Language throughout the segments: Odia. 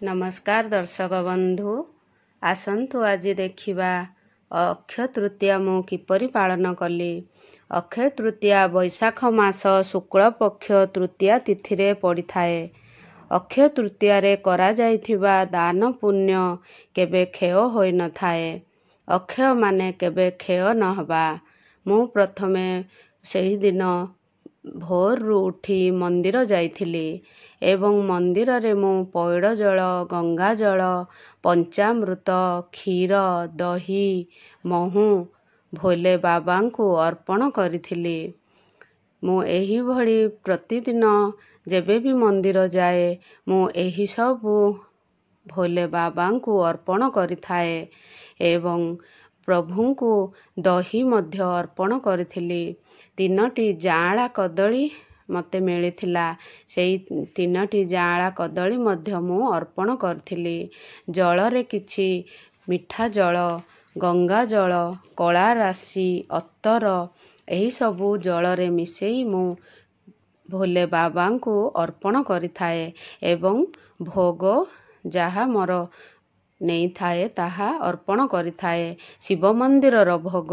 नमस्कार दर्शक बंधु आसंतु आज देखिबा अक्षय तृतीया मु किपरि पालन कली। अक्षय तृतीया बैशाख मास शुक्ल पक्ष तृतीया तिथि रे पड़ी थाए। अक्षय तृतीया रे करा जाइथिबा दान पुण्य केबे क्षय होई न थाए। अक्षय माने केबे क्षय न हबा। मु प्रथमे सही दिन भोर रु उठी मंदिर जाइथिली एवं मंदिर रे मु पौड़ जल गंगा जल पंचामृत क्षीर दही महू भोले बाबा को अर्पण करिथिली। मु एही भली प्रतिदिन जेबे भी मंदिर जाए मु एही सबु भोले बाबा को अर्पण करिथाए एवं प्रभु को दही मध्य अर्पण करिथिली। तीनोटी जाँला कदली मते मिलिथिला। सेई तीनोटी जाँला कदली मध्य मु अर्पण करथिली। जल रे किछि मिठा जल गंगा जल कला राशि अत्तर एही सबु जल रे मिसेई मु भोले बाबा को अर्पण करिथाए एवं भोग जहा मोर नहीं थाए ताहा अर्पण करिथाए। शिव मंदिर रो भोग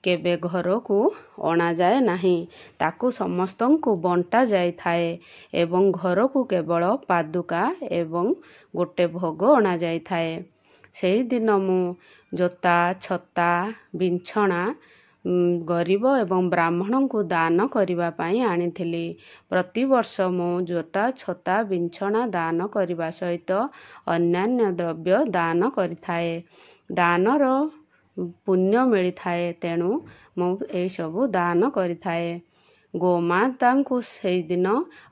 केबे घर को अणा जाए नाही, ताकू समस्तन को बंटा जाय थाए एवं घर को केवल पादुका एवं गोटे भोग अणा जाय थाए। सेही दिन मु जोता छता बिंछणा गरीब एवं ब्राह्मण को दान करिबा पाई आनिथिली। प्रति वर्ष मु जोता छता बिंछणा दान करिबा सहित अन्यान्य द्रव्य दान करिथाए। दानर पुण्य मिली थाए तेणु मु ए सबु दान करिथाए। गोमाता को सेही दिन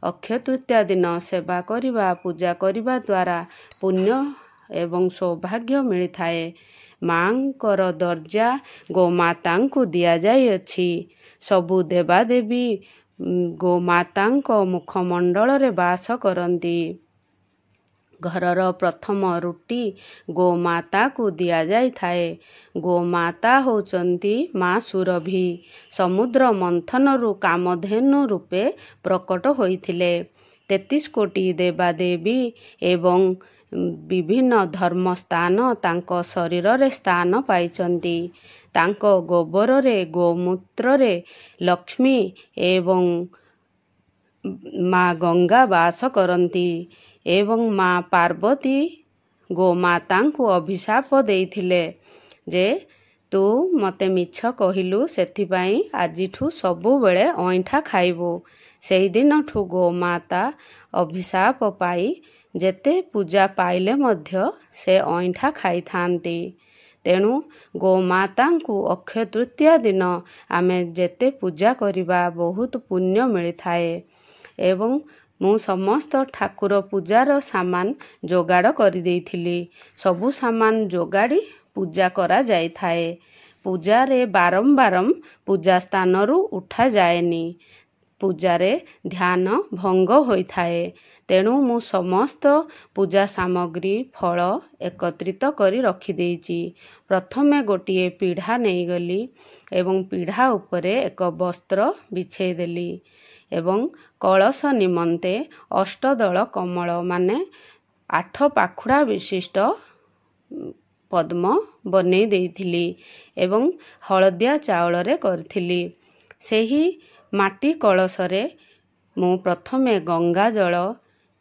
अक्षय तृतीया दिन सेवा करिबा पूजा करिबा द्वारा पुण्य एवं सौभाग्य मिली थाए। मांकर दर्जा गोमाता को दिया जाय अछि। सबु देवादेवी गोमाता मुखमंडल रे वास करती। घरर प्रथम रुटी गोमाता को दिया जाय थाए। गोमाता होचंती माँ सुरभि समुद्र मंथन रु कामधेनु रूपे प्रकट होइथिले। 33 कोटी देवादेवी एवं विभिन्न धर्म स्थान तांको शरीर रे स्थान पाइचंती। तांको गोबर रे गोमूत्र रे लक्ष्मी एवं माँ गंगा वास करती एवं माँ पार्वती गोमाता को अभिशाप देइथिले जे तू मते मिछ कहिलु सेथिपाई आजिठू सबु बेले अइठा खाइबो। सेही दिनठू गोमाता अभिशाप पाई जेते पूजा पाइले मध्य से अइठा खाई थांती। तेणु गोमाता को अक्षय तृतीया दिन आमे जेते पूजा करिबा बहुत पुण्य मिली थाए एवं मु समस्त ठाकुर पूजार सामान जोगाड़ कर देइथिली। सबु सामान जोगाड़ी पूजा करा जाय थाए। पूजा रे बारंबार पूजा स्थान रु उठा जाएनी। पूजा रे ध्यान भंग होई थाए। तेणु मु समस्त पूजा सामग्री फल एकत्रित करी रखी देइची। प्रथमे गोटिए पीढ़ा नहीं गली एवं पीढ़ा उपरे एक वस्त्र बिछे देली एवं कलश निमंते अष्टदल कमल माने 8 पाखुड़ा विशिष्ट पद्म बने देइथिली एवं हलदिया चावल रे करथिली। सेही माटी कलश रे मु प्रथमे गंगा जल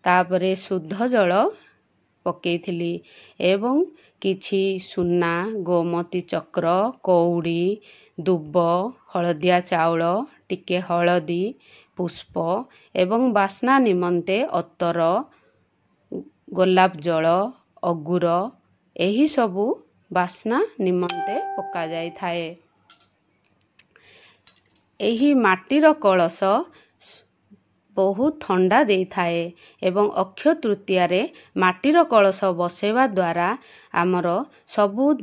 तापरे शुद्ध जल पकेइथिली एवं किछि सुना गोमती चक्र कौड़ी दुब हलदिया चावल टिके हलदी पुष्प एवं बास्ना निमंते अत्तर गोलाप जल अगुर एही सबु बास्ना निमंते पका जाय थाए। एही माटीर कलश बहुत ठंडा दे थाए एवं अक्षय तृतीया रे माटीर कलश बसेवा द्वारा आमर सबु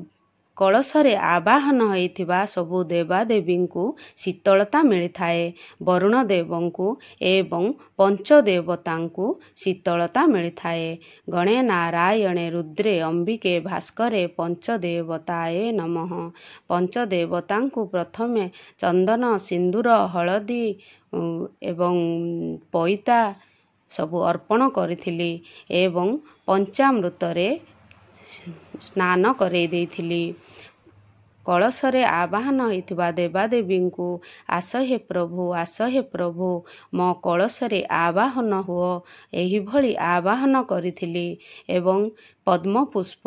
कलश रे आवाहन होइथिबा सबु देवादेवी को शीतलता मिली थाए। वरुण देवं को एवं पंचदेवता को शीतलता मिली थाए। गणे नारायणे रुद्रे अंबिके भास्करे पंचदेवताए नमः। पंचदेवता को प्रथमे चंदन सिंदूर हलदी एवं पईता ସବୁ ଅର୍ପଣ କରିଥିଲି ଏବଂ ପଞ୍ଚାମୃତରେ ସ୍ନାନ କରେଇ ଦେଇଥିଲି। କଳସରେ ଆବାହନ ହୋଇଥିବା ଦେବାଦେବୀଙ୍କୁ ଆସ ହେ ପ୍ରଭୁ, ଆସ ହେ ପ୍ରଭୁ, ମୋ କଳସରେ ଆବାହନ ହୁଅ, ଏହିଭଳି ଆବାହନ କରିଥିଲି ଏବଂ ପଦ୍ମପୁଷ୍ପ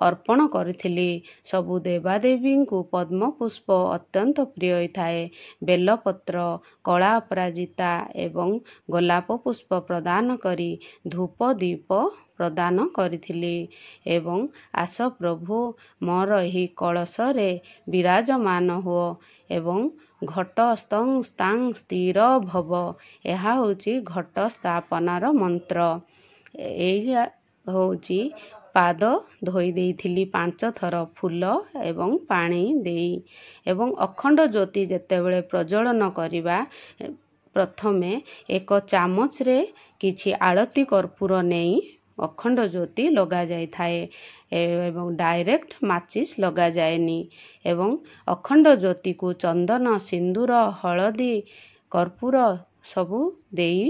ଅର୍ପଣ କରିଥିଲି। ସବୁ ଦେବାଦେବୀଙ୍କୁ ପଦ୍ମପୁଷ୍ପ ଅତ୍ୟନ୍ତ ପ୍ରିୟ ହୋଇଥାଏ। ବେଲପତ୍ର, କଳା ଅପରାଜିତା ଏବଂ ଗୋଲାପ ପୁଷ୍ପ ପ୍ରଦାନ କରି ଧୂପ ଦୀପ ପ୍ରଦାନ କରିଥିଲି ଏବଂ ଆସ ପ୍ରଭୁ, ମୋର ଏହି କଳସରେ ବିରାଜମାନ ହୁଅ ଏବଂ ଘଟ ସ୍ତଂ ସ୍ତାଂ ସ୍ଥିର ଭବ। ଏହା ହେଉଛି ଘଟ ସ୍ଥାପନାର ମନ୍ତ୍ର। ଏଇଆ ହେଉଛି ପାଦ ଧୋଇ ଦେଇଥିଲି 5 ଥର ଫୁଲ ଏବଂ ପାଣି ଦେଇ ଏବଂ ଅଖଣ୍ଡ ଜ୍ୟୋତି ଯେତେବେଳେ ପ୍ରଜ୍ୱଳନ କରିବା, ପ୍ରଥମେ ଏକ ଚାମଚରେ କିଛି ଆଳତି କର୍ପୂର ନେଇ ଅଖଣ୍ଡ ଜ୍ୟୋତି ଲଗାଯାଇଥାଏ ଏବଂ ଡାଇରେକ୍ଟ ମାଚିସ୍ ଲଗାଯାଏନି ଏବଂ ଅଖଣ୍ଡ ଜ୍ୟୋତିକୁ ଚନ୍ଦନ, ସିନ୍ଦୁର, ହଳଦୀ, କର୍ପୂର ସବୁ ଦେଇ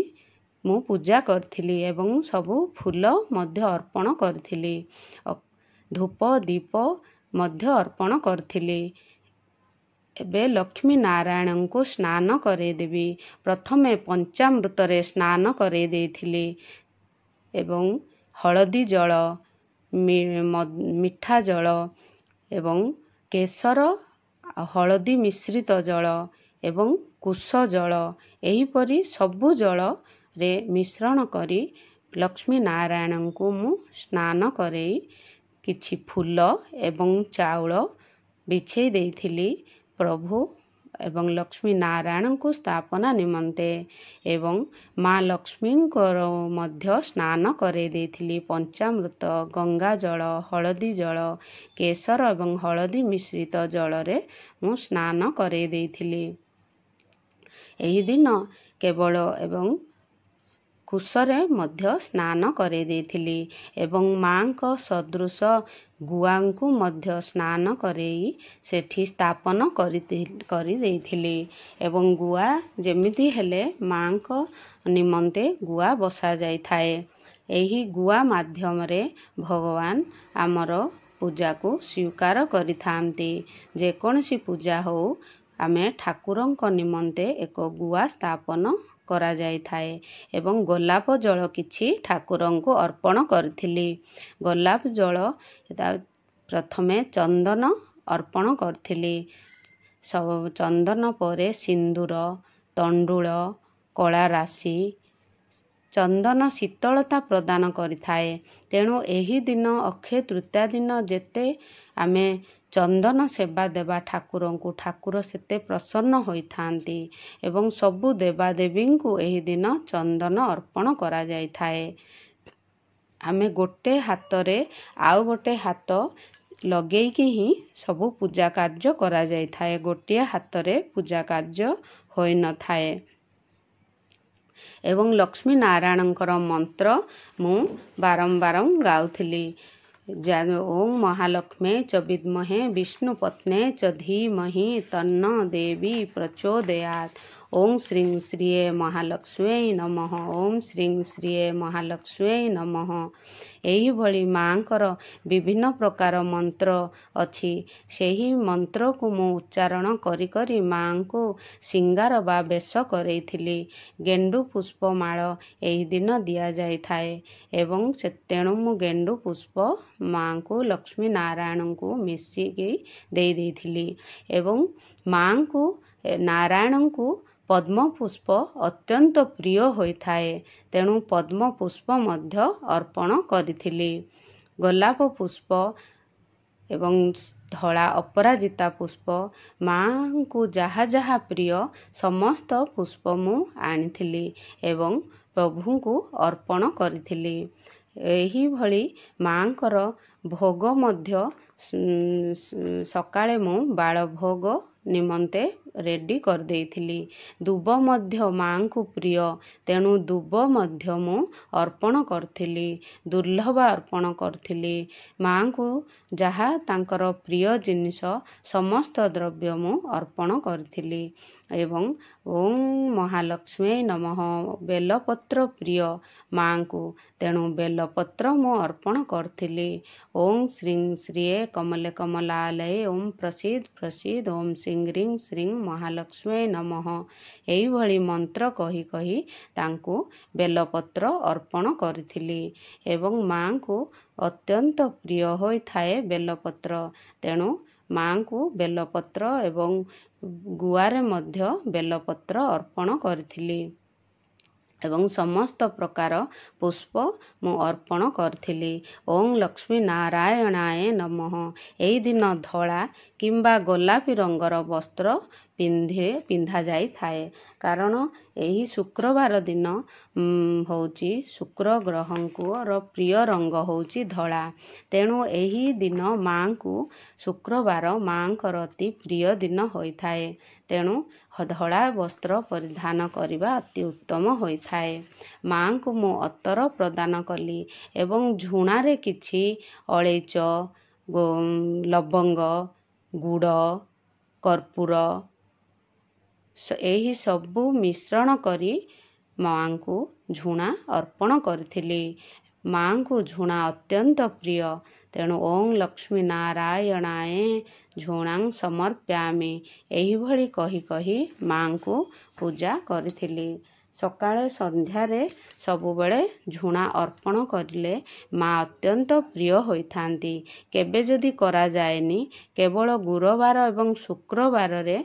ମୁଁ ପୂଜା କରିଥିଲି ଏବଂ ସବୁ ଫୁଲ ମଧ୍ୟ ଅର୍ପଣ କରିଥିଲି। ଧୂପ ଦୀପ ମଧ୍ୟ ଅର୍ପଣ କରିଥିଲି। ଏବେ ଲକ୍ଷ୍ମୀ ନାରାୟଣଙ୍କୁ ସ୍ନାନ କରେଇଦେବି। ପ୍ରଥମେ ପଞ୍ଚାମୃତରେ ସ୍ନାନ କରେଇ ଦେଇଥିଲି ଏବଂ ହଳଦୀ ଜଳ, ମିଠା ଜଳ ଏବଂ କେଶର, ହଳଦୀ ମିଶ୍ରିତ ଜଳ ଏବଂ କୁଶ ଜଳ, ଏହିପରି ସବୁ ଜଳରେ ମିଶ୍ରଣ କରି ଲକ୍ଷ୍ମୀ ନାରାୟଣଙ୍କୁ ମୁଁ ସ୍ନାନ କରେଇ କିଛି ଫୁଲ ଏବଂ ଚାଉଳ ବିଛେଇ ଦେଇଥିଲି ପ୍ରଭୁ ଏବଂ ଲକ୍ଷ୍ମୀ ନାରାୟଣଙ୍କୁ ସ୍ଥାପନା ନିମନ୍ତେ ଏବଂ ମା ଲକ୍ଷ୍ମୀଙ୍କର ମଧ୍ୟ ସ୍ନାନ କରେଇ ଦେଇଥିଲି। ପଞ୍ଚାମୃତ, ଗଙ୍ଗା ଜଳ, ହଳଦୀ ଜଳ, କେଶର ଏବଂ ହଳଦୀ ମିଶ୍ରିତ ଜଳରେ ମୁଁ ସ୍ନାନ କରେଇ ଦେଇଥିଲି। ଏହି ଦିନ କେବଳ ଏବଂ କୁଶରେ ମଧ୍ୟ ସ୍ନାନ କରେଇ ଦେଇଥିଲି ଏବଂ ମାଙ୍କ ସଦୃଶ ଗୁଆଙ୍କୁ ମଧ୍ୟ ସ୍ନାନ କରେଇ ସେଠି ସ୍ଥାପନ କରିଦେଇଥିଲି ଏବଂ ଗୁଆ ଯେମିତି ହେଲେ ମାଙ୍କ ନିମନ୍ତେ ଗୁଆ ବସାଯାଇଥାଏ। ଏହି ଗୁଆ ମାଧ୍ୟମରେ ଭଗବାନ ଆମର ପୂଜାକୁ ସ୍ୱୀକାର କରିଥାନ୍ତି। ଯେକୌଣସି ପୂଜା ହେଉ, ଆମେ ଠାକୁରଙ୍କ ନିମନ୍ତେ ଏକ ଗୁଆ ସ୍ଥାପନ କରାଯାଇଥାଏ ଏବଂ ଗୋଲାପ ଜଳ କିଛି ଠାକୁରଙ୍କୁ ଅର୍ପଣ କରିଥିଲି। ଗୋଲାପ ଜଳ ପ୍ରଥମେ ଚନ୍ଦନ ଅର୍ପଣ କରିଥିଲି। ଚନ୍ଦନ ପରେ ସିନ୍ଦୁର, ତଣ୍ଡୁଳ, କଳା ରାଶି। ଚନ୍ଦନ ଶୀତଳତା ପ୍ରଦାନ କରିଥାଏ, ତେଣୁ ଏହି ଦିନ ଅକ୍ଷୟ ତୃତୀୟା ଦିନ ଯେତେ ଆମେ ଚନ୍ଦନ ସେବା ଦେବା ଠାକୁରଙ୍କୁ, ଠାକୁର ସେତେ ପ୍ରସନ୍ନ ହୋଇଥାନ୍ତି ଏବଂ ସବୁ ଦେବାଦେବୀଙ୍କୁ ଏହି ଦିନ ଚନ୍ଦନ ଅର୍ପଣ କରାଯାଇଥାଏ। ଆମେ ଗୋଟେ ହାତରେ ଆଉ ଗୋଟେ ହାତ ଲଗେଇକି ହିଁ ସବୁ ପୂଜା କାର୍ଯ୍ୟ କରାଯାଇଥାଏ। ଗୋଟିଏ ହାତରେ ପୂଜା କାର୍ଯ୍ୟ ହୋଇନଥାଏ ଏବଂ ଲକ୍ଷ୍ମୀ ନାରାୟଣଙ୍କର ମନ୍ତ୍ର ମୁଁ ବାରମ୍ବାର ଗାଉଥିଲି। ଓଁ ମହାଲକ୍ଷ୍ମୀ ଚ ବିଦ୍ମହେ ବିଷ୍ଣୁ ପତ୍ନୀ ଚ ଧୀମହି ତନ୍ନ ଦେବୀ ପ୍ରଚୋଦୟାତ୍। ଓଁ ଶ୍ରୀଂ ଶ୍ରିୟେ ମହାଲକ୍ଷ୍ମୀ ନମଃ। ଓଁ ଶ୍ରୀଂ ଶ୍ରିୟେ ମହାଲକ୍ଷ୍ମୀ ନମଃ। ଏହିଭଳି ମାଙ୍କର ବିଭିନ୍ନ ପ୍ରକାର ମନ୍ତ୍ର ଅଛି। ସେହି ମନ୍ତ୍ରକୁ ମୁଁ ଉଚ୍ଚାରଣ କରି କରି ମାଙ୍କୁ ସିଙ୍ଗାର ବା ବେଶ କରେଇଥିଲି। ଗେଣ୍ଡୁ ପୁଷ୍ପମାଳ ଏହି ଦିନ ଦିଆଯାଇଥାଏ ଏବଂ ତେଣୁ ମୁଁ ଗେଣ୍ଡୁ ପୁଷ୍ପ ମାଙ୍କୁ ଲକ୍ଷ୍ମୀ ନାରାୟଣଙ୍କୁ ମିଶିକି ଦେଇଥିଲି ଏବଂ ମାଙ୍କୁ ନାରାୟଣଙ୍କୁ ପଦ୍ମପୁଷ୍ପ ଅତ୍ୟନ୍ତ ପ୍ରିୟ ହୋଇଥାଏ, ତେଣୁ ପଦ୍ମପୁଷ୍ପ ମଧ୍ୟ ଅର୍ପଣ କରିଥିଲି। ଗୋଲାପ ପୁଷ୍ପ ଏବଂ ଧଳା ଅପରାଜିତା ପୁଷ୍ପ, ମାଙ୍କୁ ଯାହା ଯାହା ପ୍ରିୟ ସମସ୍ତ ପୁଷ୍ପ ମୁଁ ଆଣିଥିଲି ଏବଂ ପ୍ରଭୁଙ୍କୁ ଅର୍ପଣ କରିଥିଲି। ଏହିଭଳି ମାଙ୍କର ଭୋଗ ମଧ୍ୟ ସକାଳେ ମୁଁ ବାଳଭୋଗ ନିମନ୍ତେ ରେଡ଼ି କରିଦେଇଥିଲି। ଦୁବ ମଧ୍ୟ ମାଙ୍କୁ ପ୍ରିୟ, ତେଣୁ ଦୁବ ମଧ୍ୟ ମୁଁ ଅର୍ପଣ କରିଥିଲି। ଦୁର୍ଲଭ ଅର୍ପଣ କରିଥିଲି। ମାଙ୍କୁ ଯାହା ତାଙ୍କର ପ୍ରିୟ ଜିନିଷ ସମସ୍ତ ଦ୍ରବ୍ୟ ମୁଁ ଅର୍ପଣ କରିଥିଲି। ଏବଂ ଓଁ ମହାଲକ୍ଷ୍ମୀ ନମଃ, ବେଲପତ୍ର ପ୍ରିୟ ମାଙ୍କୁ, ତେଣୁ ବେଲପତ୍ର ମୁଁ ଅର୍ପଣ କରିଥିଲି। ଓଁ ଶ୍ରୀଂ ଶ୍ରୀଏ କମଲେ କମଲାଲୟେ ଓଁ ପ୍ରସିଦ୍ଧ ପ୍ରସିଦ୍ଧ ଓଁ ଶ୍ରୀଂ ରିଂ ଶ୍ରୀଂ ମହାଲକ୍ଷ୍ମୀ ନମଃ, ଏହିଭଳି ମନ୍ତ୍ର କହି କହି ତାଙ୍କୁ ବେଲପତ୍ର ଅର୍ପଣ କରିଥିଲି। ଏବଂ ମାଙ୍କୁ ଅତ୍ୟନ୍ତ ପ୍ରିୟ ହୋଇଥାଏ ବେଲପତ୍ର, ତେଣୁ ମାଙ୍କୁ ବେଲପତ୍ର ଏବଂ ଗୁଆରେ ମଧ୍ୟ ବେଲପତ୍ର ଅର୍ପଣ କରିଥିଲି। ଏବଂ ସମସ୍ତ ପ୍ରକାର ପୁଷ୍ପ ମୁଁ ଅର୍ପଣ କରିଥିଲି। ଓଁ ଲକ୍ଷ୍ମୀ ନାରାୟଣାୟ ନମଃ। ଏହି ଦିନ ଧଳା କିମ୍ବା ଗୋଲାପୀ ରଙ୍ଗର ବସ୍ତ୍ର ପିନ୍ଧା ଯାଇଥାଏ, କାରଣ ଏହି ଶୁକ୍ରବାର ଦିନ ହେଉଛି ଶୁକ୍ର ଗ୍ରହଙ୍କର ପ୍ରିୟ ରଙ୍ଗ ହେଉଛି ଧଳା। ତେଣୁ ଏହି ଦିନ ମାଙ୍କୁ ଶୁକ୍ରବାର ମାଙ୍କର ଅତି ପ୍ରିୟ ଦିନ ହୋଇଥାଏ, ତେଣୁ ଧଳା ବସ୍ତ୍ର ପରିଧାନ କରିବା ଅତି ଉତ୍ତମ ହୋଇଥାଏ। ମାଙ୍କୁ ମୁଁ ଅତର ପ୍ରଦାନ କଲି ଏବଂ ଝୁଣାରେ କିଛି ଅଳେଇଚ, ଲବଙ୍ଗ, ଗୁଡ଼, କର୍ପୂର ଏହି ସବୁ ମିଶ୍ରଣ କରି ମାଙ୍କୁ ଝୁଣା ଅର୍ପଣ କରିଥିଲି। ମାଙ୍କୁ ଝୁଣା ଅତ୍ୟନ୍ତ ପ୍ରିୟ, ତେଣୁ ଓଁ ଲକ୍ଷ୍ମୀ ନାରାୟଣାୟ ଝୁଣାଂ ସମର୍ପ୍ୟାମି, ଏହିଭଳି କହି କହି ମାଙ୍କୁ ପୂଜା କରିଥିଲି। ସକାଳେ ସନ୍ଧ୍ୟାରେ ସବୁବେଳେ ଝୁଣା ଅର୍ପଣ କରିଲେ ମା ଅତ୍ୟନ୍ତ ପ୍ରିୟ ହୋଇଥାନ୍ତି। କେବେ ଯଦି କରାଯାଏନି, କେବଳ ଗୁରୁବାର ଏବଂ ଶୁକ୍ରବାରରେ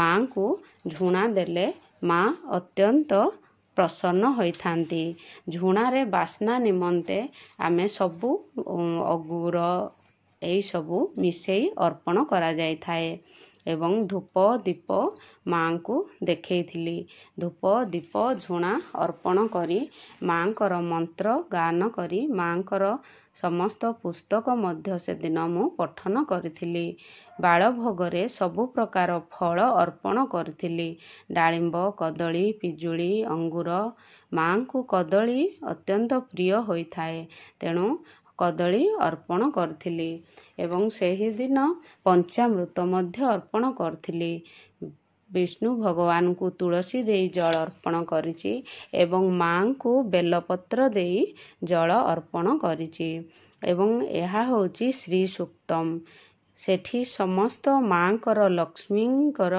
ମାଙ୍କୁ ଝୁଣା ଦେଲେ ମା ଅତ୍ୟନ୍ତ ପ୍ରସନ୍ନ ହୋଇଥାନ୍ତି। ଝୁଣାରେ ବାସ୍ନା ନିମନ୍ତେ ଆମେ ସବୁ ଅଗୁର ଏହିସବୁ ମିଶାଇ ଅର୍ପଣ କରାଯାଇଥାଏ। ଏବଂ ଧୂପ ଦୀପ ମାଙ୍କୁ ଦେଖେଇଥିଲି। ଧୂପ ଦୀପ ଝୁଣା ଅର୍ପଣ କରି ମାଙ୍କର ମନ୍ତ୍ର ଗାନ କରି ମାଙ୍କର ସମସ୍ତ ପୁସ୍ତକ ମଧ୍ୟ ସେଦିନ ମୁଁ ପଠନ କରିଥିଲି। ବାଳଭୋଗରେ ସବୁ ପ୍ରକାର ଫଳ ଅର୍ପଣ କରିଥିଲି। ଡାଳିମ୍ବ, କଦଳୀ, ପିଜୁଳି, ଅଙ୍ଗୁର। ମାଙ୍କୁ କଦଳୀ ଅତ୍ୟନ୍ତ ପ୍ରିୟ ହୋଇଥାଏ, ତେଣୁ କଦଳୀ ଅର୍ପଣ କରିଥିଲି। ଏବଂ ସେହିଦିନ ପଞ୍ଚାମୃତ ମଧ୍ୟ ଅର୍ପଣ କରିଥିଲି। ବିଷ୍ଣୁ ଭଗବାନଙ୍କୁ ତୁଳସୀ ଦେଇ ଜଳ ଅର୍ପଣ କରିଛି ଏବଂ ମାଙ୍କୁ ବେଲପତ୍ର ଦେଇ ଜଳ ଅର୍ପଣ କରିଛି। ଏବଂ ଏହା ହେଉଛି ଶ୍ରୀ ସୂକ୍ତମ୍। ସେଠି ସମସ୍ତ ମାଙ୍କର ଲକ୍ଷ୍ମୀଙ୍କର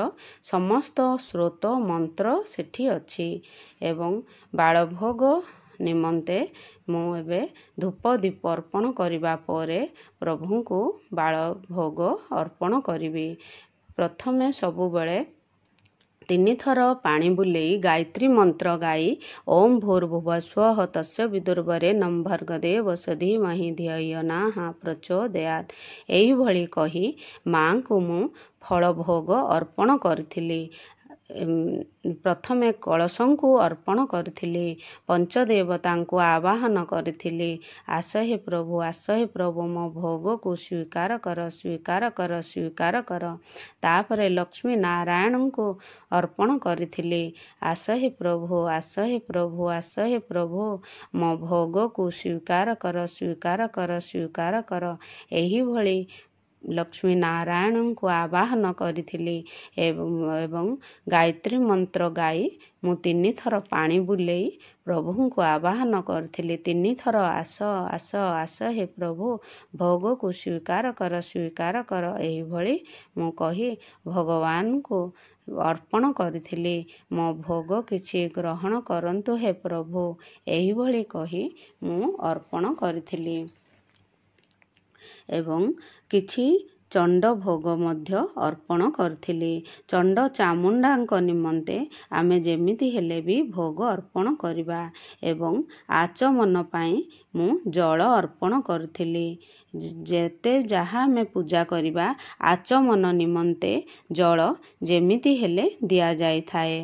ସମସ୍ତ ସ୍ରୋତ ମନ୍ତ୍ର ସେଠି ଅଛି। ଏବଂ ବାଳଭୋଗ ନିମନ୍ତେ ମୁଁ ଏବେ ଧୂପ ଦୀପ ଅର୍ପଣ କରିବା ପରେ ପ୍ରଭୁଙ୍କୁ ବାଳଭୋଗ ଅର୍ପଣ କରିବି। ପ୍ରଥମେ ସବୁବେଳେ 3 ଥର ପାଣି ବୁଲେଇ ଗାୟତ୍ରୀ ମନ୍ତ୍ର ଗାଇ ଓଁ ଭୂର୍ଭୁବଃ ତସ୍ୟ ବିଦୁର୍ବରେଣ୍ୟଂ ଭର୍ଗଦେବସ୍ୟ ଧୀମହି ଧିୟୋ ନଃ ପ୍ରଚୋଦୟାତ୍, ଏହିଭଳି କହି ମାଙ୍କୁ ମୁଁ ଫଳ ଭୋଗ ଅର୍ପଣ କରିଥିଲି। ପ୍ରଥମେ କଳସଙ୍କୁ ଅର୍ପଣ କରିଥିଲି। ପଞ୍ଚଦେବତାଙ୍କୁ ଆବାହନ କରିଥିଲି। ଆସ ହେ ପ୍ରଭୁ, ଆସ ହେ ପ୍ରଭୁ, ମୋ ଭୋଗକୁ ସ୍ୱୀକାର କର, ସ୍ୱୀକାର କର, ସ୍ୱୀକାର କର। ତାପରେ ଲକ୍ଷ୍ମୀ ନାରାୟଣଙ୍କୁ ଅର୍ପଣ କରିଥିଲି। ଆସ ହେ ପ୍ରଭୁ, ଆସ ହେ ପ୍ରଭୁ, ଆସ ହେ ପ୍ରଭୁ, ମୋ ଭୋଗକୁ ସ୍ୱୀକାର କର, ସ୍ୱୀକାର କର, ସ୍ୱୀକାର କର। ଏହିଭଳି ଲକ୍ଷ୍ମୀ ନାରାୟଣଙ୍କୁ ଆବାହନ କରିଥିଲି। ଏବଂ ଗାୟତ୍ରୀ ମନ୍ତ୍ର ଗାଇ ମୁଁ 3 ଥର ପାଣି ବୁଲେଇ ପ୍ରଭୁଙ୍କୁ ଆବାହନ କରିଥିଲି। 3 ଥର ଆସ ଆସ ଆସ ହେ ପ୍ରଭୁ, ଭୋଗକୁ ସ୍ୱୀକାର କର, ସ୍ୱୀକାର କର, ଏହିଭଳି ମୁଁ କହି ଭଗବାନଙ୍କୁ ଅର୍ପଣ କରିଥିଲି। ମୋ ଭୋଗ କିଛି ଗ୍ରହଣ କରନ୍ତୁ ହେ ପ୍ରଭୁ, ଏହିଭଳି କହି ମୁଁ ଅର୍ପଣ କରିଥିଲି। ଏବଂ କିଛି ଚଣ୍ଡ ଭୋଗ ମଧ୍ୟ ଅର୍ପଣ କରିଥିଲି। ଚଣ୍ଡ ଚାମୁଣ୍ଡାଙ୍କ ନିମନ୍ତେ ଆମେ ଯେମିତି ହେଲେ ବି ଭୋଗ ଅର୍ପଣ କରିବା। ଏବଂ ଆଚମନ ପାଇଁ ମୁଁ ଜଳ ଅର୍ପଣ କରିଥିଲି। ଯେତେ ଯାହା ଆମେ ପୂଜା କରିବା, ଆଚମନ ନିମନ୍ତେ ଜଳ ଯେମିତି ହେଲେ ଦିଆଯାଇଥାଏ।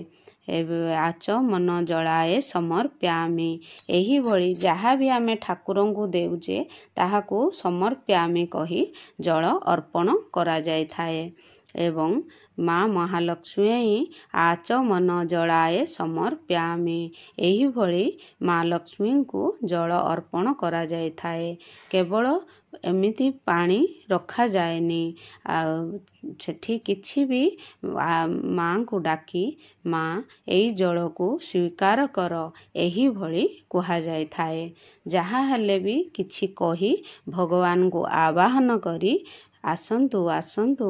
ଆଚମନ ଜଳାଏ ସମର୍ପ୍ୟାମି। ଏହିଭଳି ଯାହା ବି ଆମେ ଠାକୁରଙ୍କୁ ଦେଉଛେ ତାହାକୁ ସମର୍ପ୍ୟାମି କହି ଜଳ ଅର୍ପଣ କରାଯାଇଥାଏ। ଏବଂ ମା ମହାଲକ୍ଷ୍ମୀ ଆଚମନ ଜଳାଏ ସମର୍ପ୍ୟାମି। ଏହିଭଳି ମା ଲକ୍ଷ୍ମୀଙ୍କୁ ଜଳ ଅର୍ପଣ କରାଯାଇଥାଏ। କେବଳ ଏମିତି ପାଣି ରଖାଯାଏନି, ଆଉ ସେଠି କିଛି ବି ମାଙ୍କୁ ଡାକି ମା ଏଇ ଜଳକୁ ସ୍ୱୀକାର କର ଏହିଭଳି କୁହାଯାଇଥାଏ। ଯାହା ହେଲେ ବି କିଛି କହି ଭଗବାନଙ୍କୁ ଆବାହନ କରି ଆସନ୍ତୁ ଆସନ୍ତୁ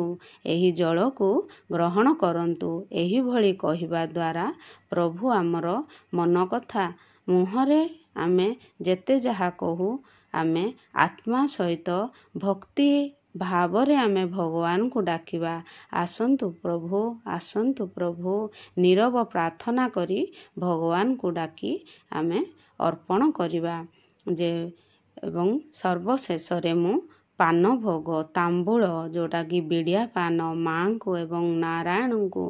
ଏହି ଜଳକୁ ଗ୍ରହଣ କରନ୍ତୁ। ଏହିଭଳି କହିବା ଦ୍ୱାରା ପ୍ରଭୁ ଆମର ମନ କଥା ମୁହଁରେ ଆମେ ଯେତେ ଯାହା କହୁ ଆମେ ଆତ୍ମା ସହିତ ଭକ୍ତି ଭାବରେ ଆମେ ଭଗବାନଙ୍କୁ ଡାକିବା, ଆସନ୍ତୁ ପ୍ରଭୁ ଆସନ୍ତୁ ପ୍ରଭୁ, ନୀରବ ପ୍ରାର୍ଥନା କରି ଭଗବାନଙ୍କୁ ଡାକି ଆମେ ଅର୍ପଣ କରିବା। ଯେ ଏବଂ ସର୍ବଶେଷରେ ମୁଁ ପାନ ଭୋଗ ତାମ୍ବୁଳ, ଯେଉଁଟାକି ବିଡ଼ିଆ ପାନ, ମାଙ୍କୁ ଏବଂ ନାରାୟଣଙ୍କୁ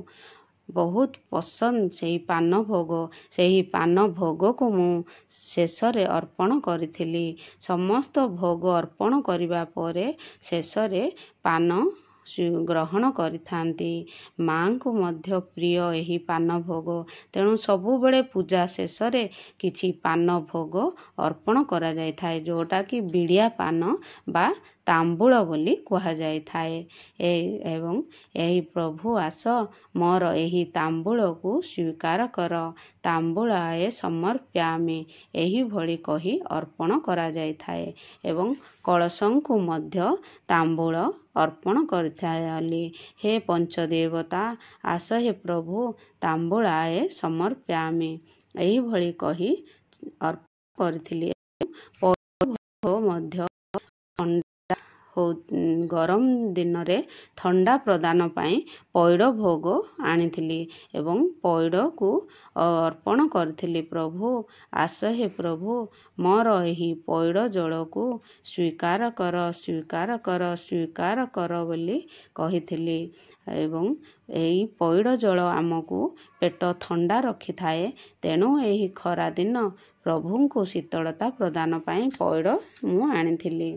ବହୁତ ପସନ୍ଦ ସେହି ପାନ ଭୋଗ, ସେହି ପାନ ଭୋଗକୁ ମୁଁ ଶେଷରେ ଅର୍ପଣ କରିଥିଲି। ସମସ୍ତ ଭୋଗ ଅର୍ପଣ କରିବା ପରେ ଶେଷରେ ପାନ ଗ୍ରହଣ କରିଥାନ୍ତି। ମାଙ୍କୁ ମଧ୍ୟ ପ୍ରିୟ ଏହି ପାନ ଭୋଗ, ତେଣୁ ସବୁବେଳେ ପୂଜା ଶେଷରେ କିଛି ପାନ ଭୋଗ ଅର୍ପଣ କରାଯାଇଥାଏ, ଯେଉଁଟାକି ବିଡ଼ିଆ ପାନ ବା ତାମ୍ବୁଳ ବୋଲି କୁହାଯାଇଥାଏ। ଏବଂ ଏହି ପ୍ରଭୁ ଆସ ମୋର ଏହି ତାମ୍ବୁଳକୁ ସ୍ୱୀକାର କର, ତାମ୍ବୁଳାଏ ସମର୍ପ୍ୟାମି ଏହିଭଳି କହି ଅର୍ପଣ କରାଯାଇଥାଏ। ଏବଂ କଳସଙ୍କୁ ମଧ୍ୟ ତାମ୍ବୁଳ ଅର୍ପଣ କରିଥାଲି। ହେ ପଞ୍ଚଦେବତା ଆସ, ହେ ପ୍ରଭୁ ତାମ୍ବୁଳାଏ ସମର୍ପ୍ୟାମି ଏହିଭଳି କହି ଅର୍ପଣ କରିଥିଲି। ମଧ୍ୟ ଗରମ ଦିନରେ ଥଣ୍ଡା ପ୍ରଦାନ ପାଇଁ ପଇଡ଼ ଭୋଗ ଆଣିଥିଲି ଏବଂ ପଇଡ଼କୁ ଅର୍ପଣ କରିଥିଲି। ପ୍ରଭୁ ଆସ, ହେ ପ୍ରଭୁ ମୋର ଏହି ପଇଡ଼ ଜଳକୁ ସ୍ୱୀକାର କର ସ୍ୱୀକାର କର ସ୍ୱୀକାର କର ବୋଲି କହିଥିଲି। ଏବଂ ଏହି ପଇଡ଼ ଜଳ ଆମକୁ ପେଟ ଥଣ୍ଡା ରଖିଥାଏ, ତେଣୁ ଏହି ଖରାଦିନ ପ୍ରଭୁଙ୍କୁ ଶୀତଳତା ପ୍ରଦାନ ପାଇଁ ପଇଡ଼ ମୁଁ ଆଣିଥିଲି।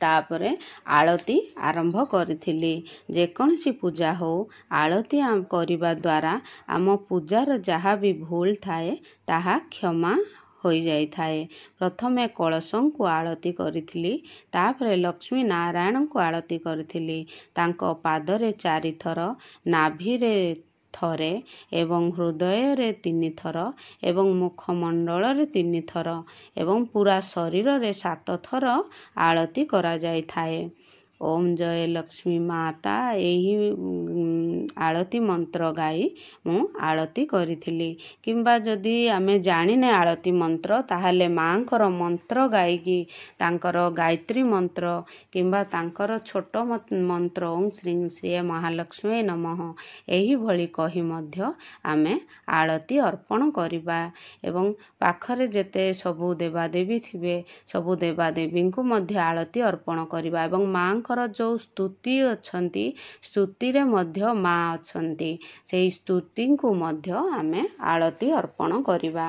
ତାପରେ ଆଳତି ଆରମ୍ଭ କରିଥିଲି। ଯେକୌଣସି ପୂଜା ହେଉ ଆଳତି କରିବା ଦ୍ୱାରା ଆମ ପୂଜାର ଯାହା ବି ଭୁଲ ଥାଏ ତାହା କ୍ଷମା ହୋଇଯାଇଥାଏ। ପ୍ରଥମେ କଳସଙ୍କୁ ଆଳତି କରିଥିଲି, ତାପରେ ଲକ୍ଷ୍ମୀ ନାରାୟଣଙ୍କୁ ଆଳତି କରିଥିଲି। ତାଙ୍କ ପାଦରେ 4 ଥର, ନାଭିରେ ଥରେ ଏବଂ ହୃଦୟରେ 3 ଥର ଏବଂ ମୁଖମଣ୍ଡଳରେ 3 ଥର ଏବଂ ପୁରା ଶରୀରରେ 7 ଥର ଆଳତି କରାଯାଇଥାଏ। ଓମ୍ ଜୟ ଲକ୍ଷ୍ମୀ ମାତା ଏହି ଆଳତି ମନ୍ତ୍ର ଗାଇ ମୁଁ ଆଳତି କରିଥିଲି। କିମ୍ବା ଯଦି ଆମେ ଜାଣିନେ ଆଳତି ମନ୍ତ୍ର, ତାହେଲେ ମାଙ୍କର ମନ୍ତ୍ର ଗାଇକି ତାଙ୍କର ଗାୟତ୍ରୀ ମନ୍ତ୍ର କିମ୍ବା ତାଙ୍କର ଛୋଟ ମନ୍ତ୍ର ଓଁ ଶ୍ରୀଂ ଶ୍ରୀ ମହାଲକ୍ଷ୍ମୀ ନମଃ ଏହିଭଳି କହି ମଧ୍ୟ ଆମେ ଆଳତି ଅର୍ପଣ କରିବା। ଏବଂ ପାଖରେ ଯେତେ ସବୁ ଦେବାଦେବୀ ଥିବେ ସବୁ ଦେବାଦେବୀଙ୍କୁ ମଧ୍ୟ ଆଳତି ଅର୍ପଣ କରିବା। ଏବଂ ମାଙ୍କର ଯେଉଁ ସ୍ତୁତି ଅଛନ୍ତି, ସ୍ତୁତିରେ ମଧ୍ୟ ମା ଅଛନ୍ତି, ସେହି ସ୍ତୁତିଙ୍କୁ ମଧ୍ୟ ଆମେ ଆଳତି ଅର୍ପଣ କରିବା।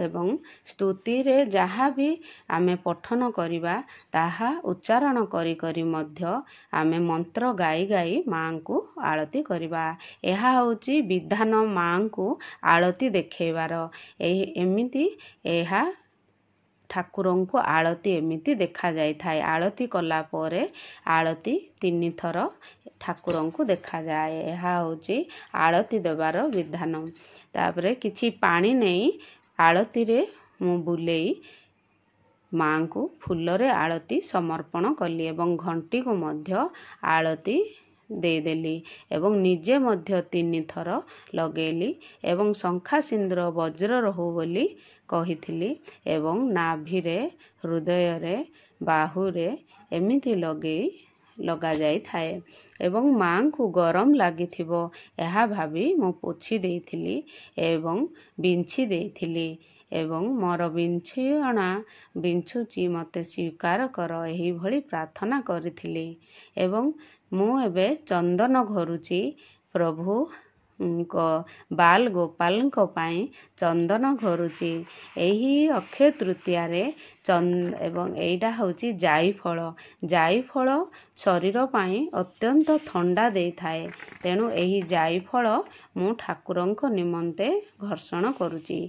ଏବଂ ସ୍ତୁତିରେ ଯାହା ବି ଆମେ ପଠନ କରିବା ତାହା ଉଚ୍ଚାରଣ କରି କରି ମଧ୍ୟ ଆମେ ମନ୍ତ୍ର ଗାଇ ଗାଇ ମାଙ୍କୁ ଆଳତି କରିବା। ଏହା ହେଉଛି ବିଧାନ ମାଙ୍କୁ ଆଳତି ଦେଖେଇବାର। ଏମିତି ଏହା ଠାକୁରଙ୍କୁ ଆଳତି ଏମିତି ଦେଖାଯାଇଥାଏ। ଆଳତି କଲା ପରେ ଆଳତି 3 ଥର ଠାକୁରଙ୍କୁ ଦେଖାଯାଏ। ଏହା ହେଉଛି ଆଳତି ଦେବାର ବିଧାନ। ତାପରେ କିଛି ପାଣି ନେଇ ଆଳତିରେ ମୁଁ ବୁଲେଇ ମାଙ୍କୁ ଫୁଲରେ ଆଳତି ସମର୍ପଣ କଲି ଏବଂ ଘଣ୍ଟିକୁ ମଧ୍ୟ ଆଳତି ଦେଇଦେଲି ଏବଂ ନିଜେ ମଧ୍ୟ 3 ଥର ଲଗେଇଲି ଏବଂ ଶଙ୍ଖା ସିନ୍ଦୁର ବଜ୍ର ରହୁ ବୋଲି କହିଥିଲି ଏବଂ ନାଭିରେ, ହୃଦୟରେ, ବାହୁରେ ଏମିତି ଲଗାଯାଇଥାଏ। ଏବଂ ମାଙ୍କୁ ଗରମ ଲାଗିଥିବ ଏହା ଭାବି ମୁଁ ପୋଛି ଦେଇଥିଲି ଏବଂ ବିଞ୍ଛି ଦେଇଥିଲି ଏବଂ ମୋର ବିଞ୍ଛଣା ବିଞ୍ଚୁଛି ମୋତେ ସ୍ୱୀକାର କର ଏହିଭଳି ପ୍ରାର୍ଥନା କରିଥିଲି। ଏବଂ ମୁଁ ଏବେ ଚନ୍ଦନ ଘୋରୁଛି। ପ୍ରଭୁ ବାଲ ଗୋପାଳଙ୍କ ପାଇଁ ଚନ୍ଦନ ଘୋରୁଛି। ଏହି ଅକ୍ଷୟ ତୃତୀୟାରେ ଏବଂ ଏଇଟା ହେଉଛି ଜାଇଫଳ। ଜାଇଫଳ ଶରୀର ପାଇଁ ଅତ୍ୟନ୍ତ ଥଣ୍ଡା ଦେଇଥାଏ। ତେଣୁ ଏହି ଜାଇଫଳ ମୁଁ ଠାକୁରଙ୍କ ନିମନ୍ତେ ଘର୍ଷଣ କରୁଛି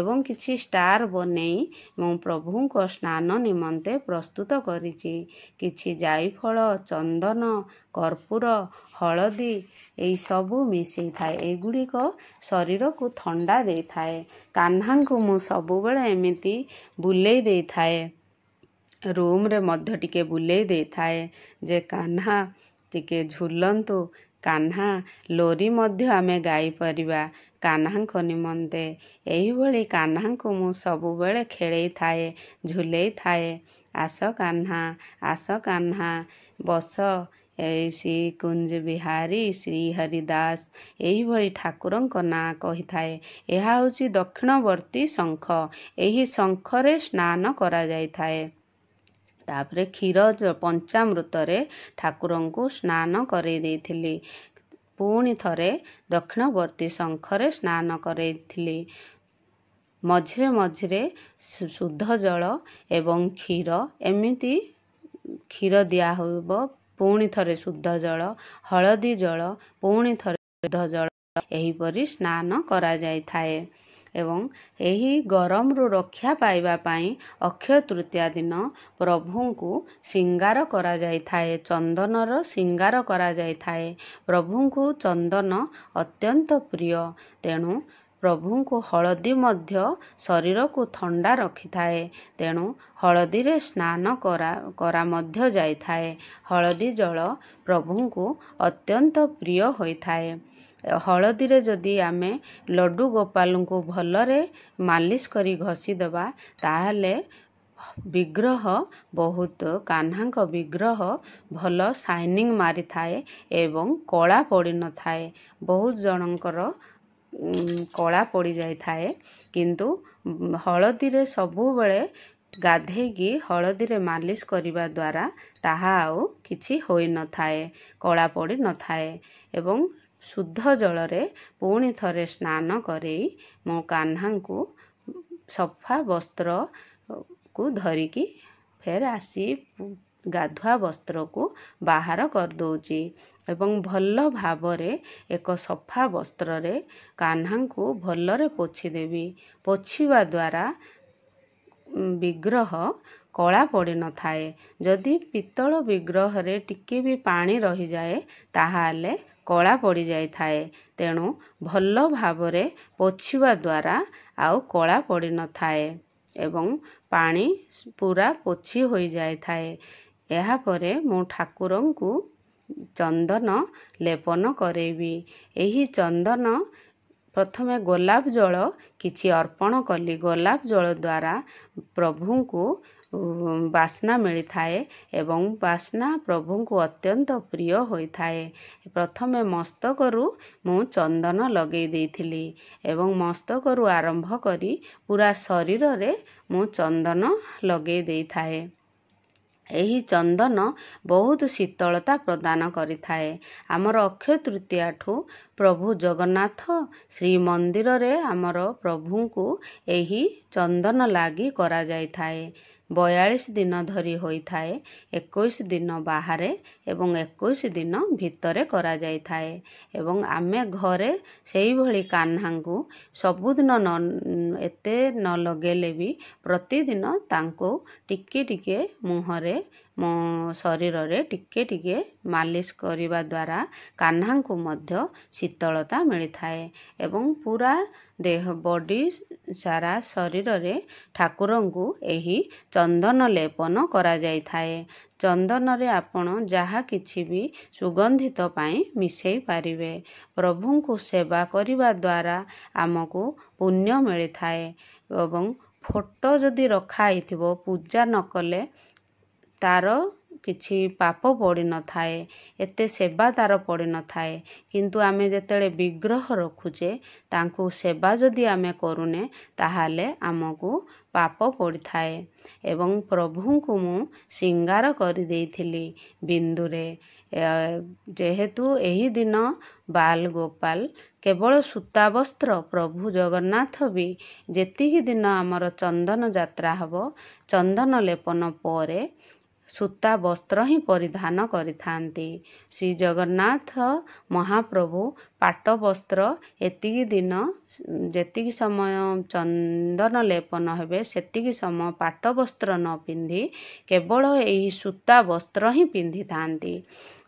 ଏବଂ କିଛି ଷ୍ଟାର ବନେଇ ମୁଁ ପ୍ରଭୁଙ୍କ ସ୍ନାନ ନିମନ୍ତେ ପ୍ରସ୍ତୁତ କରିଛି। କିଛି ଜାଇଫଳ, ଚନ୍ଦନ, କର୍ପୂର, ହଳଦୀ ଏଇସବୁ ମିଶେଇଥାଏ। ଏଗୁଡ଼ିକ ଶରୀରକୁ ଥଣ୍ଡା ଦେଇଥାଏ। କାହ୍ନାଙ୍କୁ ମୁଁ ସବୁବେଳେ ଏମିତି ବୁଲେଇ ଦେଇଥାଏ। ରୁମ୍ରେ ମଧ୍ୟ ଟିକେ ବୁଲେଇ ଦେଇଥାଏ ଯେ କାହ୍ନା ଟିକେ ଝୁଲନ୍ତୁ। କାହ୍ନା ଲୋରି ମଧ୍ୟ ଆମେ ଗାଇପାରିବା କାହ୍ନାଙ୍କ ନିମନ୍ତେ। ଏହିଭଳି କାହ୍ନାଙ୍କୁ ମୁଁ ସବୁବେଳେ ଖେଳେଇଥାଏ, ଝୁଲେଇଥାଏ। ଆସ କାହ୍ନା, ଆସ କାହ୍ନା, ବସ। ଶ୍ରୀ କୁଞ୍ଜ ବିହାରୀ, ଶ୍ରୀ ହରିଦାସ ଏହିଭଳି ଠାକୁରଙ୍କ ନାଁ କହିଥାଏ। ଏହା ହେଉଛି ଦକ୍ଷିଣବର୍ତ୍ତୀ ଶଙ୍ଖ। ଏହି ଶଙ୍ଖରେ ସ୍ନାନ କରାଯାଇଥାଏ। ତାପରେ କ୍ଷୀର ପଞ୍ଚାମୃତରେ ଠାକୁରଙ୍କୁ ସ୍ନାନ କରେଇ ଦେଇଥିଲି। ପୁଣି ଥରେ ଦକ୍ଷିଣବର୍ତ୍ତୀ ଶଙ୍ଖରେ ସ୍ନାନ କରେଇଥିଲି। ମଝିରେ ମଝିରେ ଶୁଦ୍ଧ ଜଳ ଏବଂ କ୍ଷୀର ଏମିତି କ୍ଷୀର ଦିଆହେବ। ପୁଣି ଥରେ ଶୁଦ୍ଧ ଜଳ, ହଳଦୀ ଜଳ, ପୁଣି ଥରେ ଶୁଦ୍ଧ ଜଳ ଏହିପରି ସ୍ନାନ କରାଯାଇଥାଏ। ଏବଂ ଏହି ଗରମରୁ ରକ୍ଷା ପାଇବା ପାଇଁ ଅକ୍ଷୟ ତୃତୀୟା ଦିନ ପ୍ରଭୁଙ୍କୁ ସିଙ୍ଗାର କରାଯାଇଥାଏ। ଚନ୍ଦନର ସିଙ୍ଗାର କରାଯାଇଥାଏ। ପ୍ରଭୁଙ୍କୁ ଚନ୍ଦନ ଅତ୍ୟନ୍ତ ପ୍ରିୟ। ତେଣୁ ପ୍ରଭୁଙ୍କୁ ହଳଦୀ ମଧ୍ୟ ଶରୀରକୁ ଥଣ୍ଡା ରଖିଥାଏ। ତେଣୁ ହଳଦୀରେ ସ୍ନାନ କରା ମଧ୍ୟ ଯାଇଥାଏ। ହଳଦୀ ଜଳ ପ୍ରଭୁଙ୍କୁ ଅତ୍ୟନ୍ତ ପ୍ରିୟ ହୋଇଥାଏ। ହଳଦୀରେ ଯଦି ଆମେ ଲଡ଼ୁ ଗୋପାଳଙ୍କୁ ଭଲରେ ମାଲିସ କରି ଘଷିଦେବା ତାହେଲେ ବିଗ୍ରହ ବହୁତ କାହ୍ନାଙ୍କ ବିଗ୍ରହ ଭଲ ସାଇନିଂ ମାରିଥାଏ ଏବଂ କଳା ପଡ଼ିନଥାଏ। ବହୁତ ଜଣଙ୍କର କଳା ପଡ଼ିଯାଇଥାଏ। କିନ୍ତୁ ହଳଦୀରେ ସବୁବେଳେ ଗାଧେଇକି ହଳଦୀରେ ମାଲିସ କରିବା ଦ୍ୱାରା ତାହା ଆଉ କିଛି ହୋଇନଥାଏ, କଳା ପଡ଼ିନଥାଏ। ଏବଂ ଶୁଦ୍ଧ ଜଳରେ ପୁଣି ଥରେ ସ୍ନାନ କରେଇ ମୁଁ କାହ୍ନାଙ୍କୁ ସଫା ବସ୍ତ୍ରକୁ ଧରିକି ଫେର ଆସି ଗାଧୁଆ ବସ୍ତ୍ରକୁ ବାହାର କରିଦେଉଛି ଏବଂ ଭଲ ଭାବରେ ଏକ ସଫା ବସ୍ତ୍ରରେ କାହ୍ନାଙ୍କୁ ଭଲରେ ପୋଛିଦେବି। ପୋଛିବା ଦ୍ୱାରା ବିଗ୍ରହ କଳା ପଡ଼ିନଥାଏ। ଯଦି ପିତ୍ତଳ ବିଗ୍ରହରେ ଟିକେ ବି ପାଣି ରହିଯାଏ ତାହେଲେ କଳା ପଡ଼ିଯାଇଥାଏ। ତେଣୁ ଭଲ ଭାବରେ ପୋଛିବା ଦ୍ୱାରା ଆଉ କଳା ପଡ଼ିନଥାଏ ଏବଂ ପାଣି ପୁରା ପୋଛି ହୋଇଯାଇଥାଏ। ଏହାପରେ ମୁଁ ଠାକୁରଙ୍କୁ ଚନ୍ଦନ ଲେପନ କରେଇବି। ଏହି ଚନ୍ଦନ ପ୍ରଥମେ ଗୋଲାପ ଜଳ କିଛି ଅର୍ପଣ କଲି। ଗୋଲାପ ଜଳ ଦ୍ୱାରା ପ୍ରଭୁଙ୍କୁ ବାସ୍ନା ମିଳିଥାଏ ଏବଂ ବାସ୍ନା ପ୍ରଭୁଙ୍କୁ ଅତ୍ୟନ୍ତ ପ୍ରିୟ ହୋଇଥାଏ। ପ୍ରଥମେ ମସ୍ତକରୁ ମୁଁ ଚନ୍ଦନ ଲଗେଇ ଦେଇଥିଲି ଏବଂ ମସ୍ତକରୁ ଆରମ୍ଭ କରି ପୁରା ଶରୀରରେ ମୁଁ ଚନ୍ଦନ ଲଗେଇ ଦେଇଥାଏ। ଏହି ଚନ୍ଦନ ବହୁତ ଶୀତଳତା ପ୍ରଦାନ କରିଥାଏ। ଆମର ଅକ୍ଷୟ ତୃତୀୟାଠୁ ପ୍ରଭୁ ଜଗନ୍ନାଥ ଶ୍ରୀମନ୍ଦିରରେ ଆମର ପ୍ରଭୁଙ୍କୁ ଏହି ଚନ୍ଦନ ଲାଗି କରାଯାଇଥାଏ। 42 ଦିନ ଧରି ହୋଇଥାଏ। 21 ଦିନ ବାହାରେ ଏବଂ 21 ଦିନ ଭିତରେ କରାଯାଇଥାଏ। ଏବଂ ଆମେ ଘରେ ସେଇଭଳି କାହ୍ନାଙ୍କୁ ସବୁଦିନ ଏତେ ନ ଲଗେଇଲେ ବି ପ୍ରତିଦିନ ତାଙ୍କୁ ଟିକେ ଟିକେ ମୁହଁରେ ମୋ ଶରୀରରେ ଟିକେ ଟିକେ ମାଲିସ କରିବା ଦ୍ୱାରା କାହ୍ନାଙ୍କୁ ମଧ୍ୟ ଶୀତଳତା ମିଳିଥାଏ ଏବଂ ପୁରା ବଡି ସାରା ଶରୀରରେ ଠାକୁରଙ୍କୁ ଏହି ଚନ୍ଦନ ଲେପନ କରାଯାଇଥାଏ। ଚନ୍ଦନରେ ଆପଣ ଯାହା କିଛି ବି ସୁଗନ୍ଧିତ ପାଇଁ ମିଶେଇ ପାରିବେ। ପ୍ରଭୁଙ୍କୁ ସେବା କରିବା ଦ୍ୱାରା ଆମକୁ ପୁଣ୍ୟ ମିଳିଥାଏ ଏବଂ ଫଟୋ ଯଦି ରଖା ହେଇଥିବ ପୂଜା ନ କଲେ ତାର କିଛି ପାପ ପଡ଼ିନଥାଏ, ଏତେ ସେବା ତାର ପଡ଼ିନଥାଏ। କିନ୍ତୁ ଆମେ ଯେତେବେଳେ ବିଗ୍ରହ ରଖୁଛେ, ତାଙ୍କୁ ସେବା ଯଦି ଆମେ କରୁନେ, ତାହେଲେ ଆମକୁ ପାପ ପଡ଼ିଥାଏ। ଏବଂ ପ୍ରଭୁଙ୍କୁ ମୁଁ ଶୃଙ୍ଗାର କରିଦେଇଥିଲି ବିନ୍ଦୁରେ। ଯେହେତୁ ଏହି ଦିନ ବାଲ ଗୋପାଲ କେବଳ ସୂତା ବସ୍ତ୍ର, ପ୍ରଭୁ ଜଗନ୍ନାଥ ବି ଯେତିକି ଦିନ ଆମର ଚନ୍ଦନ ଯାତ୍ରା ହେବ, ଚନ୍ଦନ ଲେପନ ପରେ ସୂତା ବସ୍ତ୍ର ହିଁ ପରିଧାନ କରିଥାନ୍ତି। ଶ୍ରୀ ଜଗନ୍ନାଥ ମହାପ୍ରଭୁ ପାଟ ବସ୍ତ୍ର ଏତିକି ଦିନ, ଯେତିକି ସମୟ ଚନ୍ଦନ ଲେପନ ହେବେ ସେତିକି ସମୟ ପାଟ ବସ୍ତ୍ର ନ ପିନ୍ଧି କେବଳ ଏହି ସୂତା ବସ୍ତ୍ର ହିଁ ପିନ୍ଧିଥାନ୍ତି।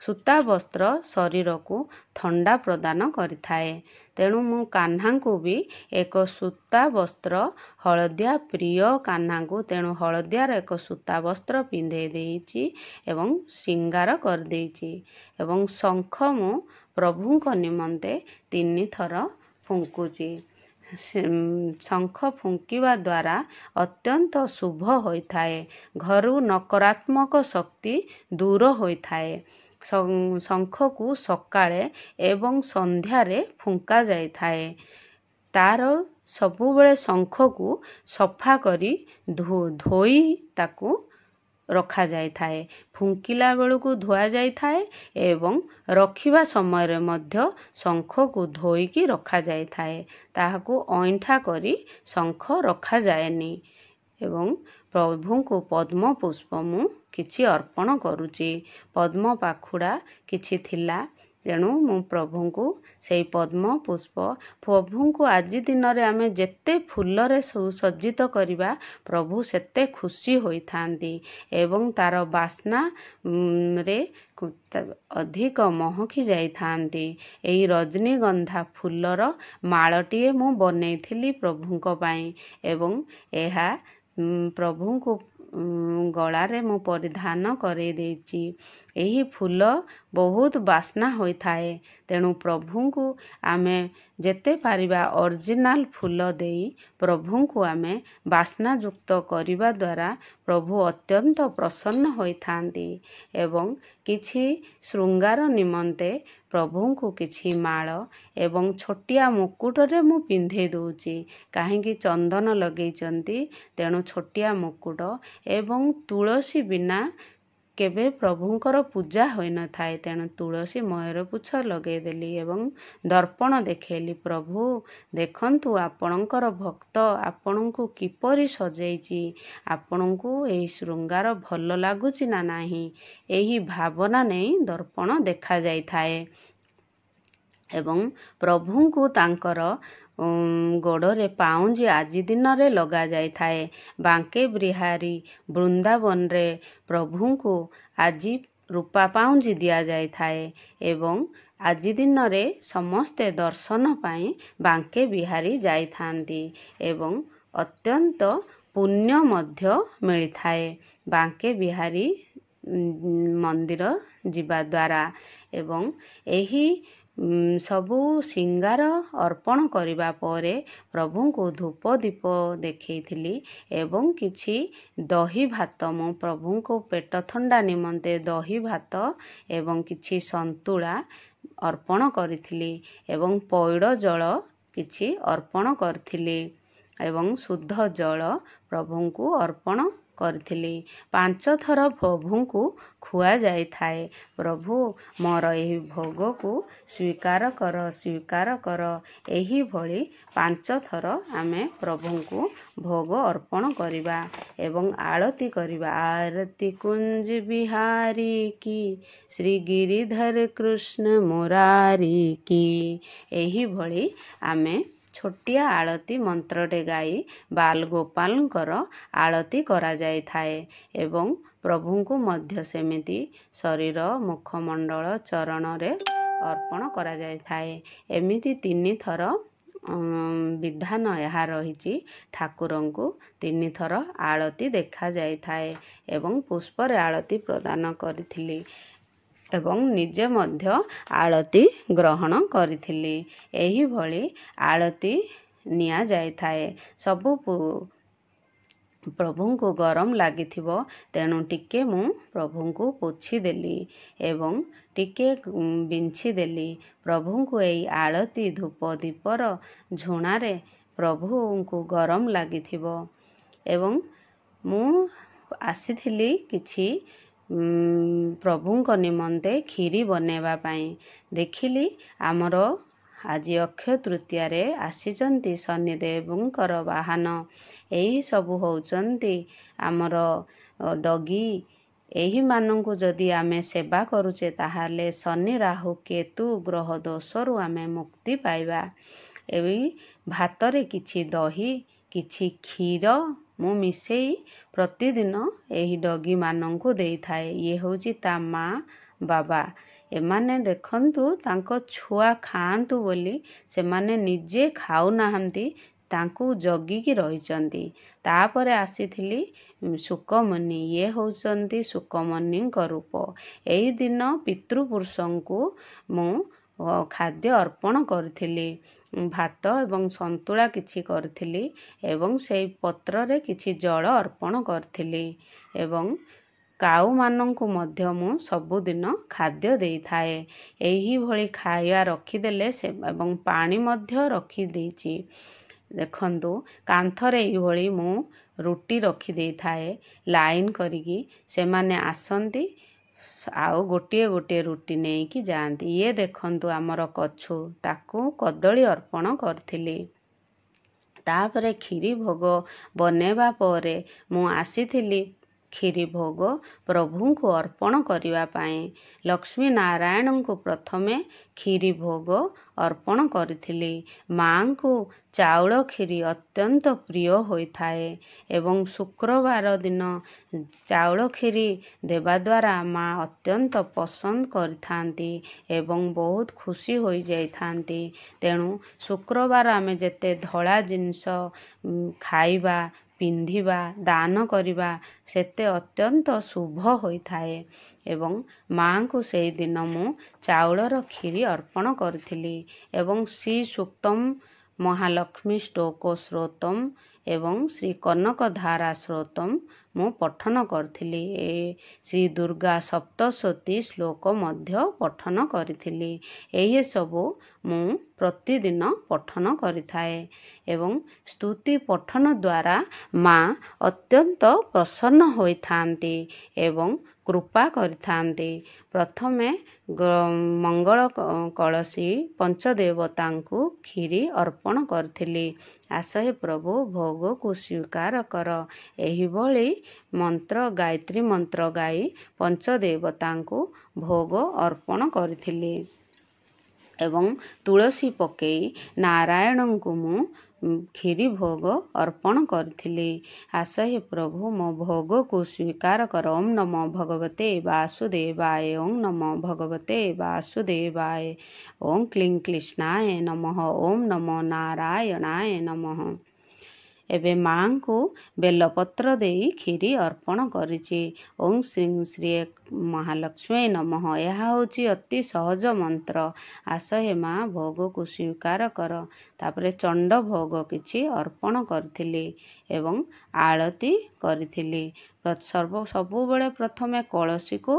ସୂତା ବସ୍ତ୍ର ଶରୀରକୁ ଥଣ୍ଡା ପ୍ରଦାନ କରିଥାଏ। ତେଣୁ ମୁଁ କାହ୍ନାଙ୍କୁ ବି ଏକ ସୂତା ବସ୍ତ୍ର, ହଳଦିଆ ପ୍ରିୟ କାହ୍ନାଙ୍କୁ, ତେଣୁ ହଳଦିଆର ଏକ ସୂତା ବସ୍ତ୍ର ପିନ୍ଧେଇ ଦେଇଛି ଏବଂ ଶୃଙ୍ଗାର କରିଦେଇଛି। ଏବଂ ଶଙ୍ଖ ମୁଁ ପ୍ରଭୁଙ୍କ ନିମନ୍ତେ 3 ଥର ଫୁଙ୍କୁଛି। ଶଙ୍ଖ ଫୁଙ୍କିବା ଦ୍ୱାରା ଅତ୍ୟନ୍ତ ଶୁଭ ହୋଇଥାଏ। ଘରୁ ନକାରାତ୍ମକ ଶକ୍ତି ଦୂର ହୋଇଥାଏ। ଶଙ୍ଖକୁ ସକାଳେ ଏବଂ ସନ୍ଧ୍ୟାରେ ଫୁଙ୍କା ଯାଇଥାଏ। ତାର ସବୁବେଳେ ଶଙ୍ଖକୁ ସଫା କରି ଧୋଇ ତାକୁ ରଖାଯାଇଥାଏ। ଫୁଙ୍କିଲା ବେଳକୁ ଧୁଆଯାଇଥାଏ ଏବଂ ରଖିବା ସମୟରେ ମଧ୍ୟ ଶଙ୍ଖକୁ ଧୋଇକି ରଖାଯାଇଥାଏ। ତାହାକୁ ଅଇଁଠା କରି ଶଙ୍ଖ ରଖାଯାଏନି। ଏବଂ ପ୍ରଭୁଙ୍କୁ ପଦ୍ମ ପୁଷ୍ପ ମୁଁ କିଛି ଅର୍ପଣ କରୁଛି। ପଦ୍ମ ପାଖୁଡ଼ା କିଛି ଥିଲା, ତେଣୁ ମୁଁ ପ୍ରଭୁଙ୍କୁ ସେଇ ପଦ୍ମ ପୁଷ୍ପ, ପ୍ରଭୁଙ୍କୁ ଆଜି ଦିନରେ ଆମେ ଯେତେ ଫୁଲରେ ସୁସଜ୍ଜିତ କରିବା, ପ୍ରଭୁ ସେତେ ଖୁସି ହୋଇଥାନ୍ତି ଏବଂ ତାର ବାସ୍ନା ରେ ଅଧିକ ମହକି ଯାଇଥାନ୍ତି। ଏହି ରଜନୀଗନ୍ଧା ଫୁଲର ମାଳଟିଏ ମୁଁ ବନେଇଥିଲି ପ୍ରଭୁଙ୍କ ପାଇଁ ଏବଂ ଏହା ପ୍ରଭୁଙ୍କୁ ଗଳାରେ ମୁଁ ପରିଧାନ କରେଇ ଦେଇଛି। ଏହି ଫୁଲ ବହୁତ ବାସ୍ନା ହୋଇଥାଏ। ତେଣୁ ପ୍ରଭୁଙ୍କୁ ଆମେ ଯେତେ ପାରିବା ଅରିଜିନାଲ ଫୁଲ ଦେଇ ପ୍ରଭୁଙ୍କୁ ଆମେ ବାସ୍ନାଯୁକ୍ତ କରିବା ଦ୍ୱାରା ପ୍ରଭୁ ଅତ୍ୟନ୍ତ ପ୍ରସନ୍ନ ହୋଇଥାନ୍ତି। ଏବଂ କିଛି ଶୃଙ୍ଗାର ନିମନ୍ତେ ପ୍ରଭୁଙ୍କୁ କିଛି ମାଳ ଏବଂ ଛୋଟିଆ ମୁକୁଟରେ ମୁଁ ପିନ୍ଧେଇ ଦେଉଛି। କାହିଁକି ଚନ୍ଦନ ଲଗେଇଛନ୍ତି, ତେଣୁ ଛୋଟିଆ ମୁକୁଟ ଏବଂ ତୁଳସୀ ବିନା କେବେ ପ୍ରଭୁଙ୍କର ପୂଜା ହୋଇନଥାଏ। ତେଣୁ ତୁଳସୀ ମୟୂର ପୁଚ୍ଛ ଲଗେଇଦେଲି ଏବଂ ଦର୍ପଣ ଦେଖେଇଲି। ପ୍ରଭୁ ଦେଖନ୍ତୁ, ଆପଣଙ୍କର ଭକ୍ତ ଆପଣଙ୍କୁ କିପରି ସଜେଇଛି, ଆପଣଙ୍କୁ ଏହି ଶୃଙ୍ଗାର ଭଲ ଲାଗୁଛି ନା ନାହିଁ, ଏହି ଭାବନା ନେଇ ଦର୍ପଣ ଦେଖାଯାଇଥାଏ। ଏବଂ ପ୍ରଭୁଙ୍କୁ ତାଙ୍କର ଗୋଡ଼ରେ ପାଉଁଜି ଆଜି ଦିନରେ ଲଗାଯାଇଥାଏ। ବାଙ୍କେ ବିହାରୀ ବୃନ୍ଦାବନରେ ପ୍ରଭୁଙ୍କୁ ଆଜି ରୂପା ପାଉଁଜି ଦିଆଯାଇଥାଏ ଏବଂ ଆଜି ଦିନରେ ସମସ୍ତେ ଦର୍ଶନ ପାଇଁ ବାଙ୍କେ ବିହାରୀ ଯାଇଥାନ୍ତି ଏବଂ ଅତ୍ୟନ୍ତ ପୁଣ୍ୟ ମଧ୍ୟ ମିଳିଥାଏ ବାଙ୍କେ ବିହାରୀ ମନ୍ଦିର ଯିବା ଦ୍ୱାରା। ଏବଂ ଏହି ସବୁ ଶୃଙ୍ଗାର ଅର୍ପଣ କରିବା ପରେ ପ୍ରଭୁଙ୍କୁ ଧୂପ ଦୀପ ଦେଖେଇଥିଲି ଏବଂ କିଛି ଦହି ଭାତ, ମୁଁ ପ୍ରଭୁଙ୍କୁ ପେଟ ଥଣ୍ଡା ନିମନ୍ତେ ଦହି ଭାତ ଏବଂ କିଛି ସନ୍ତୁଳା ଅର୍ପଣ କରିଥିଲି ଏବଂ ପଇଡ଼ ଜଳ କିଛି ଅର୍ପଣ କରିଥିଲି ଏବଂ ଶୁଦ୍ଧ ଜଳ ପ୍ରଭୁଙ୍କୁ ଅର୍ପଣ କରିଥିଲି। 5 ଥର ପ୍ରଭୁଙ୍କୁ ଖୁଆଯାଇଥାଏ। ପ୍ରଭୁ ମୋର ଏହି ଭୋଗକୁ ସ୍ୱୀକାର କର, ସ୍ୱୀକାର କର। ଏହିଭଳି 5 ଥର ଆମେ ପ୍ରଭୁଙ୍କୁ ଭୋଗ ଅର୍ପଣ କରିବା ଏବଂ ଆଳତି କରିବା। ଆରତି କୁଞ୍ଜ ବିହାରୀ କି, ଶ୍ରୀ ଗିରିଧର କୃଷ୍ଣ ମୁରାରୀ କି। ଏହିଭଳି ଆମେ ଛୋଟିଆ ଆଳତି ମନ୍ତ୍ରଟେ ଗାଇ ବାଲଗୋପାଳଙ୍କର ଆଳତି କରାଯାଇଥାଏ ଏବଂ ପ୍ରଭୁଙ୍କୁ ମଧ୍ୟ ସେମିତି ଶରୀର, ମୁଖମଣ୍ଡଳ, ଚରଣରେ ଅର୍ପଣ କରାଯାଇଥାଏ। ଏମିତି 3 ଥର ବିଧାନ ଏହା ରହିଛି। ଠାକୁରଙ୍କୁ 3 ଥର ଆଳତି ଦେଖାଯାଇଥାଏ ଏବଂ ପୁଷ୍ପରେ ଆଳତି ପ୍ରଦାନ କରିଥିଲି ଏବଂ ନିଜେ ମଧ୍ୟ ଆଳତି ଗ୍ରହଣ କରିଥିଲି। ଏହିଭଳି ଆଳତି ନିଆଯାଇଥାଏ। ସବୁ ପ୍ରଭୁଙ୍କୁ ଗରମ ଲାଗିଥିବ, ତେଣୁ ଟିକେ ମୁଁ ପ୍ରଭୁଙ୍କୁ ପୋଛିଦେଲି ଏବଂ ଟିକେ ବିଞ୍ଚିଦେଲି। ପ୍ରଭୁଙ୍କୁ ଏଇ ଆଳତି ଧୂପ ଦୀପର ଝୁଣାରେ ପ୍ରଭୁଙ୍କୁ ଗରମ ଲାଗିଥିବ। ଏବଂ ମୁଁ ଆସିଥିଲି କିଛି ପ୍ରଭୁଙ୍କ ନିମନ୍ତେ କ୍ଷୀରି ବନେଇବା ପାଇଁ। ଦେଖିଲି ଆମର ଆଜି ଅକ୍ଷୟ ତୃତୀୟାରେ ଆସିଛନ୍ତି ଶନିଦେବଙ୍କର ବାହନ। ଏହି ସବୁ ହେଉଛନ୍ତି ଆମର ଡଗି। ଏହିମାନଙ୍କୁ ଯଦି ଆମେ ସେବା କରୁଛେ ତାହେଲେ ଶନି ରାହୁ କେତୁ ଗ୍ରହ ଦୋଷରୁ ଆମେ ମୁକ୍ତି ପାଇବା। ଏହି ଭାତରେ କିଛି ଦହି କିଛି କ୍ଷୀର ମୁଁ ମିଶେଇ ପ୍ରତିଦିନ ଏହି ଡଗିମାନଙ୍କୁ ଦେଇଥାଏ। ଇଏ ହେଉଛି ତା ମା ବାବା। ଏମାନେ ଦେଖନ୍ତୁ ତାଙ୍କ ଛୁଆ ଖାଆନ୍ତୁ ବୋଲି ସେମାନେ ନିଜେ ଖାଉନାହାନ୍ତି, ତାଙ୍କୁ ଜଗିକି ରହିଛନ୍ତି। ତାପରେ ଆସିଥିଲି ଶୁକମୁନି। ଇଏ ହେଉଛନ୍ତି ଶୁକମୁନିଙ୍କ ରୂପ। ଏହି ଦିନ ପିତୃପୁରୁଷଙ୍କୁ ମୁଁ ଖାଦ୍ୟ ଅର୍ପଣ କରିଥିଲି। ଭାତ ଏବଂ ସନ୍ତୁଳା କିଛି କରିଥିଲି ଏବଂ ସେଇ ପତ୍ରରେ କିଛି ଜଳ ଅର୍ପଣ କରିଥିଲି। ଏବଂ କାଉମାନଙ୍କୁ ମଧ୍ୟ ମୁଁ ସବୁଦିନ ଖାଦ୍ୟ ଦେଇଥାଏ। ଏହିଭଳି ଖାଇବା ରଖିଦେଲେ ଏବଂ ପାଣି ମଧ୍ୟ ରଖିଦେଇଛି। ଦେଖନ୍ତୁ କାନ୍ଥରେ ଏଇଭଳି ମୁଁ ରୁଟି ରଖିଦେଇଥାଏ ଲାଇନ୍ କରିକି। ସେମାନେ ଆସନ୍ତି ଆଉ ଗୋଟିଏ ଗୋଟିଏ ରୁଟି ନେଇକି ଯାଆନ୍ତି। ଇଏ ଦେଖନ୍ତୁ ଆମର କଛୁ, ତାକୁ କଦଳୀ ଅର୍ପଣ କରିଥିଲି। ତାପରେ କ୍ଷୀରି ଭୋଗ ବନେଇବା ପରେ ମୁଁ ଆସିଥିଲି କ୍ଷୀରି ଭୋଗ ପ୍ରଭୁଙ୍କୁ ଅର୍ପଣ କରିବା ପାଇଁ। ଲକ୍ଷ୍ମୀ ନାରାୟଣଙ୍କୁ ପ୍ରଥମେ କ୍ଷୀରି ଭୋଗ ଅର୍ପଣ କରିଥିଲି। ମାଙ୍କୁ ଚାଉଳ କ୍ଷୀରି ଅତ୍ୟନ୍ତ ପ୍ରିୟ ହୋଇଥାଏ ଏବଂ ଶୁକ୍ରବାର ଦିନ ଚାଉଳ କ୍ଷୀରି ଦେବା ଦ୍ୱାରା ମା ଅତ୍ୟନ୍ତ ପସନ୍ଦ କରିଥାନ୍ତି ଏବଂ ବହୁତ ଖୁସି ହୋଇଯାଇଥାନ୍ତି। ତେଣୁ ଶୁକ୍ରବାର ଆମେ ଯେତେ ଧଳା ଜିନିଷ ଖାଇବା, ପିନ୍ଧିବା, ଦାନ କରିବା ସେତେ ଅତ୍ୟନ୍ତ ଶୁଭ ହୋଇଥାଏ। ଏବଂ ମାଙ୍କୁ ସେଇଦିନ ମୁଁ ଚାଉଳର କ୍ଷୀରି ଅର୍ପଣ କରିଥିଲି ଏବଂ ଶ୍ରୀ ସୂକ୍ତମ୍, ମହାଲକ୍ଷ୍ମୀ ଷ୍ଟୋକ ସ୍ରୋତମ୍ ଏବଂ ଶ୍ରୀ କନକ ଧାରା ସ୍ରୋତମ୍ ମୁଁ ପଠନ କରିଥିଲି। ଶ୍ରୀ ଦୁର୍ଗା ସପ୍ତଶତୀ ଶ୍ଲୋକ ମଧ୍ୟ ପଠନ କରିଥିଲି। ଏହିସବୁ ମୁଁ ପ୍ରତିଦିନ ପଠନ କରିଥାଏ ଏବଂ ସ୍ତୁତି ପଠନ ଦ୍ୱାରା ମା ଅତ୍ୟନ୍ତ ପ୍ରସନ୍ନ ହୋଇଥାନ୍ତି ଏବଂ କୃପା କରିଥାନ୍ତି। ପ୍ରଥମେ ମଙ୍ଗଳ କଳସୀ ପଞ୍ଚଦେବତାଙ୍କୁ କ୍ଷୀରି ଅର୍ପଣ କରିଥିଲି। ଆସ ହେ ପ୍ରଭୁ ଭୋଗକୁ ସ୍ୱୀକାର କର। ଏହିଭଳି ମନ୍ତ୍ର ଗାୟତ୍ରୀ ମନ୍ତ୍ର ଗାଇ ପଞ୍ଚଦେବତାଙ୍କୁ ଭୋଗ ଅର୍ପଣ କରିଥିଲି ଏବଂ ତୁଳସୀ ପକେଇ ନାରାୟଣଙ୍କୁ ମୁଁ କ୍ଷୀରି ଭୋଗ ଅର୍ପଣ କରିଥିଲି। ଆସ ହେ ପ୍ରଭୁ ମୋ ଭୋଗକୁ ସ୍ୱୀକାର କର। ଓಂ ନମୋ ଭଗବତେ ବାସୁଦେବାୟ। ଓಂ ନମୋ ଭଗବତେ ବାସୁଦେବାୟ। ଓಂ କ୍ଲିଂ କ୍ଲିଷ୍ଣାୟ ନମଃ। ଓಂ ନମୋ ନାରାୟଣାୟ ନମଃ। ଏବେ ମାଙ୍କୁ ବେଲପତ୍ର ଦେଇ କ୍ଷୀରି ଅର୍ପଣ କରିଛି। ଓಂ ଶ୍ରୀ ଶ୍ରୀ ମହାଲକ୍ଷ୍ମୀ ନମଃ। ଏହା ହେଉଛି ଅତି ସହଜ ମନ୍ତ୍ର। ଆସ ହେ ମା ଭୋଗକୁ ସ୍ୱୀକାର କର। ତାପରେ ଚଣ୍ଡ ଭୋଗ କିଛି ଅର୍ପଣ କରିଥିଲି ଏବଂ ଆଳତି କରିଥିଲି। ସବୁବେଳେ ପ୍ରଥମେ କଳସୀକୁ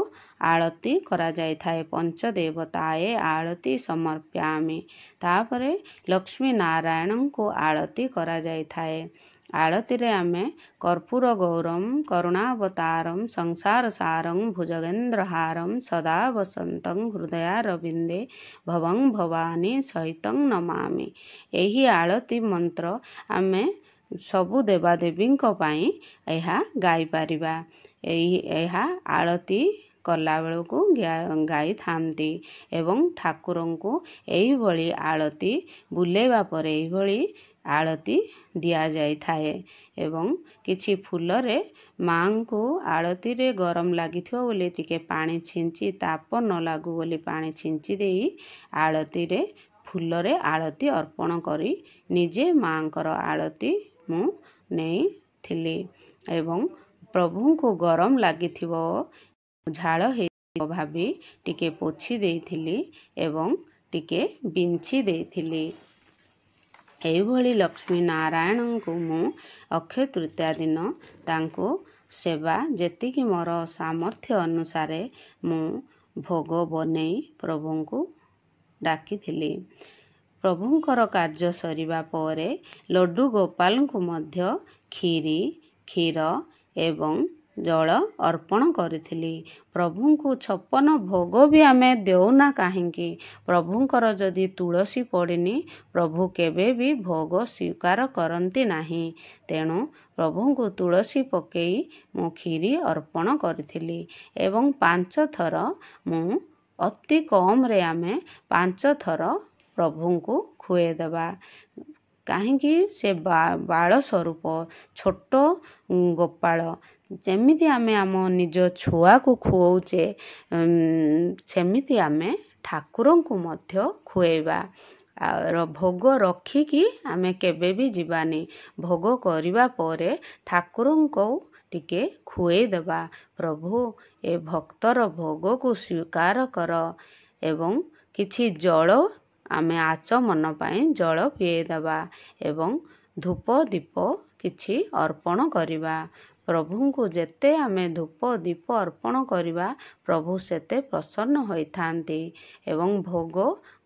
ଆଳତି କରାଯାଇଥାଏ। ପଞ୍ଚଦେବତାଏ ଆଳତି ସମର୍ପୟାମି। ତାପରେ ଲକ୍ଷ୍ମୀ ନାରାୟଣଙ୍କୁ ଆଳତି କରାଯାଇଥାଏ। ଆଳତିରେ ଆମେ କର୍ପୂର ଗୌରମ୍ କରୁଣାବତାରମ୍ ସଂସାର ସାରଂ ଭୁଜଗେନ୍ଦ୍ରହାରମ୍ ସଦା ବସନ୍ତଂ ହୃଦୟାରବିନ୍ଦେ ଭବଂ ଭବାନୀ ସହିତଂ ନମାମି। ଏହି ଆଳତି ମନ୍ତ୍ର ଆମେ ସବୁ ଦେବାଦେବୀଙ୍କ ପାଇଁ ଏହା ଗାଇପାରିବା। ଏହା ଆଳତି କଲାବେଳକୁ ଗାଇଥାନ୍ତି ଏବଂ ଠାକୁରଙ୍କୁ ଏହିଭଳି ଆଳତି ବୁଲେଇବା ପରେ ଏହିଭଳି ଆଳତି ଦିଆଯାଇଥାଏ ଏବଂ କିଛି ଫୁଲରେ ମାଙ୍କୁ ଆଳତିରେ ଗରମ ଲାଗିଥିବ ବୋଲି ଟିକେ ପାଣି ଛିଞ୍ଚି, ତାପ ନ ଲାଗୁ ବୋଲି ପାଣି ଛିଞ୍ଚି ଦେଇ ଆଳତିରେ ଫୁଲରେ ଆଳତି ଅର୍ପଣ କରି ନିଜେ ମାଙ୍କର ଆଳତି ମୁଁ ନେଇଥିଲି ଏବଂ ପ୍ରଭୁଙ୍କୁ ଗରମ ଲାଗିଥିବ, ଝାଳ ହେଇଥିବ ଭାବି ଟିକେ ପୋଛି ଦେଇଥିଲି ଏବଂ ଟିକେ ବିଞ୍ଚି ଦେଇଥିଲି। ଏହିଭଳି ଲକ୍ଷ୍ମୀ ନାରାୟଣଙ୍କୁ ମୁଁ ଅକ୍ଷୟ ତୃତୀୟା ଦିନ ତାଙ୍କୁ ସେବା ଯେତିକି ମୋର ସାମର୍ଥ୍ୟ ଅନୁସାରେ ମୁଁ ଭୋଗ ବନେଇ ପ୍ରଭୁଙ୍କୁ ଡାକିଥିଲି। ପ୍ରଭୁଙ୍କର କାର୍ଯ୍ୟ ସରିବା ପରେ ଲଡ଼ୁ ଗୋପାଳଙ୍କୁ ମଧ୍ୟ କ୍ଷୀରି, କ୍ଷୀର ଏବଂ ଜଳ ଅର୍ପଣ କରିଥିଲି। ପ୍ରଭୁଙ୍କୁ 56 ଭୋଗ ବି ଆମେ ଦେଉନା କାହିଁକି? ପ୍ରଭୁଙ୍କର ଯଦି ତୁଳସୀ ପଡ଼ିନି ପ୍ରଭୁ କେବେ ବି ଭୋଗ ସ୍ୱୀକାର କରନ୍ତି ନାହିଁ। ତେଣୁ ପ୍ରଭୁଙ୍କୁ ତୁଳସୀ ପକେଇ ମୁଁ କ୍ଷୀରି ଅର୍ପଣ କରିଥିଲି ଏବଂ 5 ଥର ମୁଁ ଅତି କମରେ ଆମେ 5 ଥର ପ୍ରଭୁଙ୍କୁ ଖୁଏଇଦେବା। କାହିଁକି? ସେ ବାଳ ସ୍ୱରୂପ ଛୋଟ ଗୋପାଳ। ଯେମିତି ଆମେ ଆମ ନିଜ ଛୁଆକୁ ଖୁଅଉଛେ ସେମିତି ଆମେ ଠାକୁରଙ୍କୁ ମଧ୍ୟ ଖୁଏଇବା। ଭୋଗ ରଖିକି ଆମେ କେବେ ବି ଯିବାନି। ଭୋଗ କରିବା ପରେ ଠାକୁରଙ୍କୁ ଟିକେ ଖୁଏଇ ଦେବା। ପ୍ରଭୁ ଏ ଭକ୍ତର ଭୋଗକୁ ସ୍ୱୀକାର କର ଏବଂ କିଛି ଜଳ ଆମେ ଆଚମନ ପାଇଁ ଜଳ ପିଏଇ ଦେବା ଏବଂ ଧୂପ ଦୀପ କିଛି ଅର୍ପଣ କରିବା। ପ୍ରଭୁଙ୍କୁ ଯେତେ ଆମେ ଧୂପ ଦୀପ ଅର୍ପଣ କରିବା ପ୍ରଭୁ ସେତେ ପ୍ରସନ୍ନ ହୋଇଥାନ୍ତି। ଏବଂ ଭୋଗ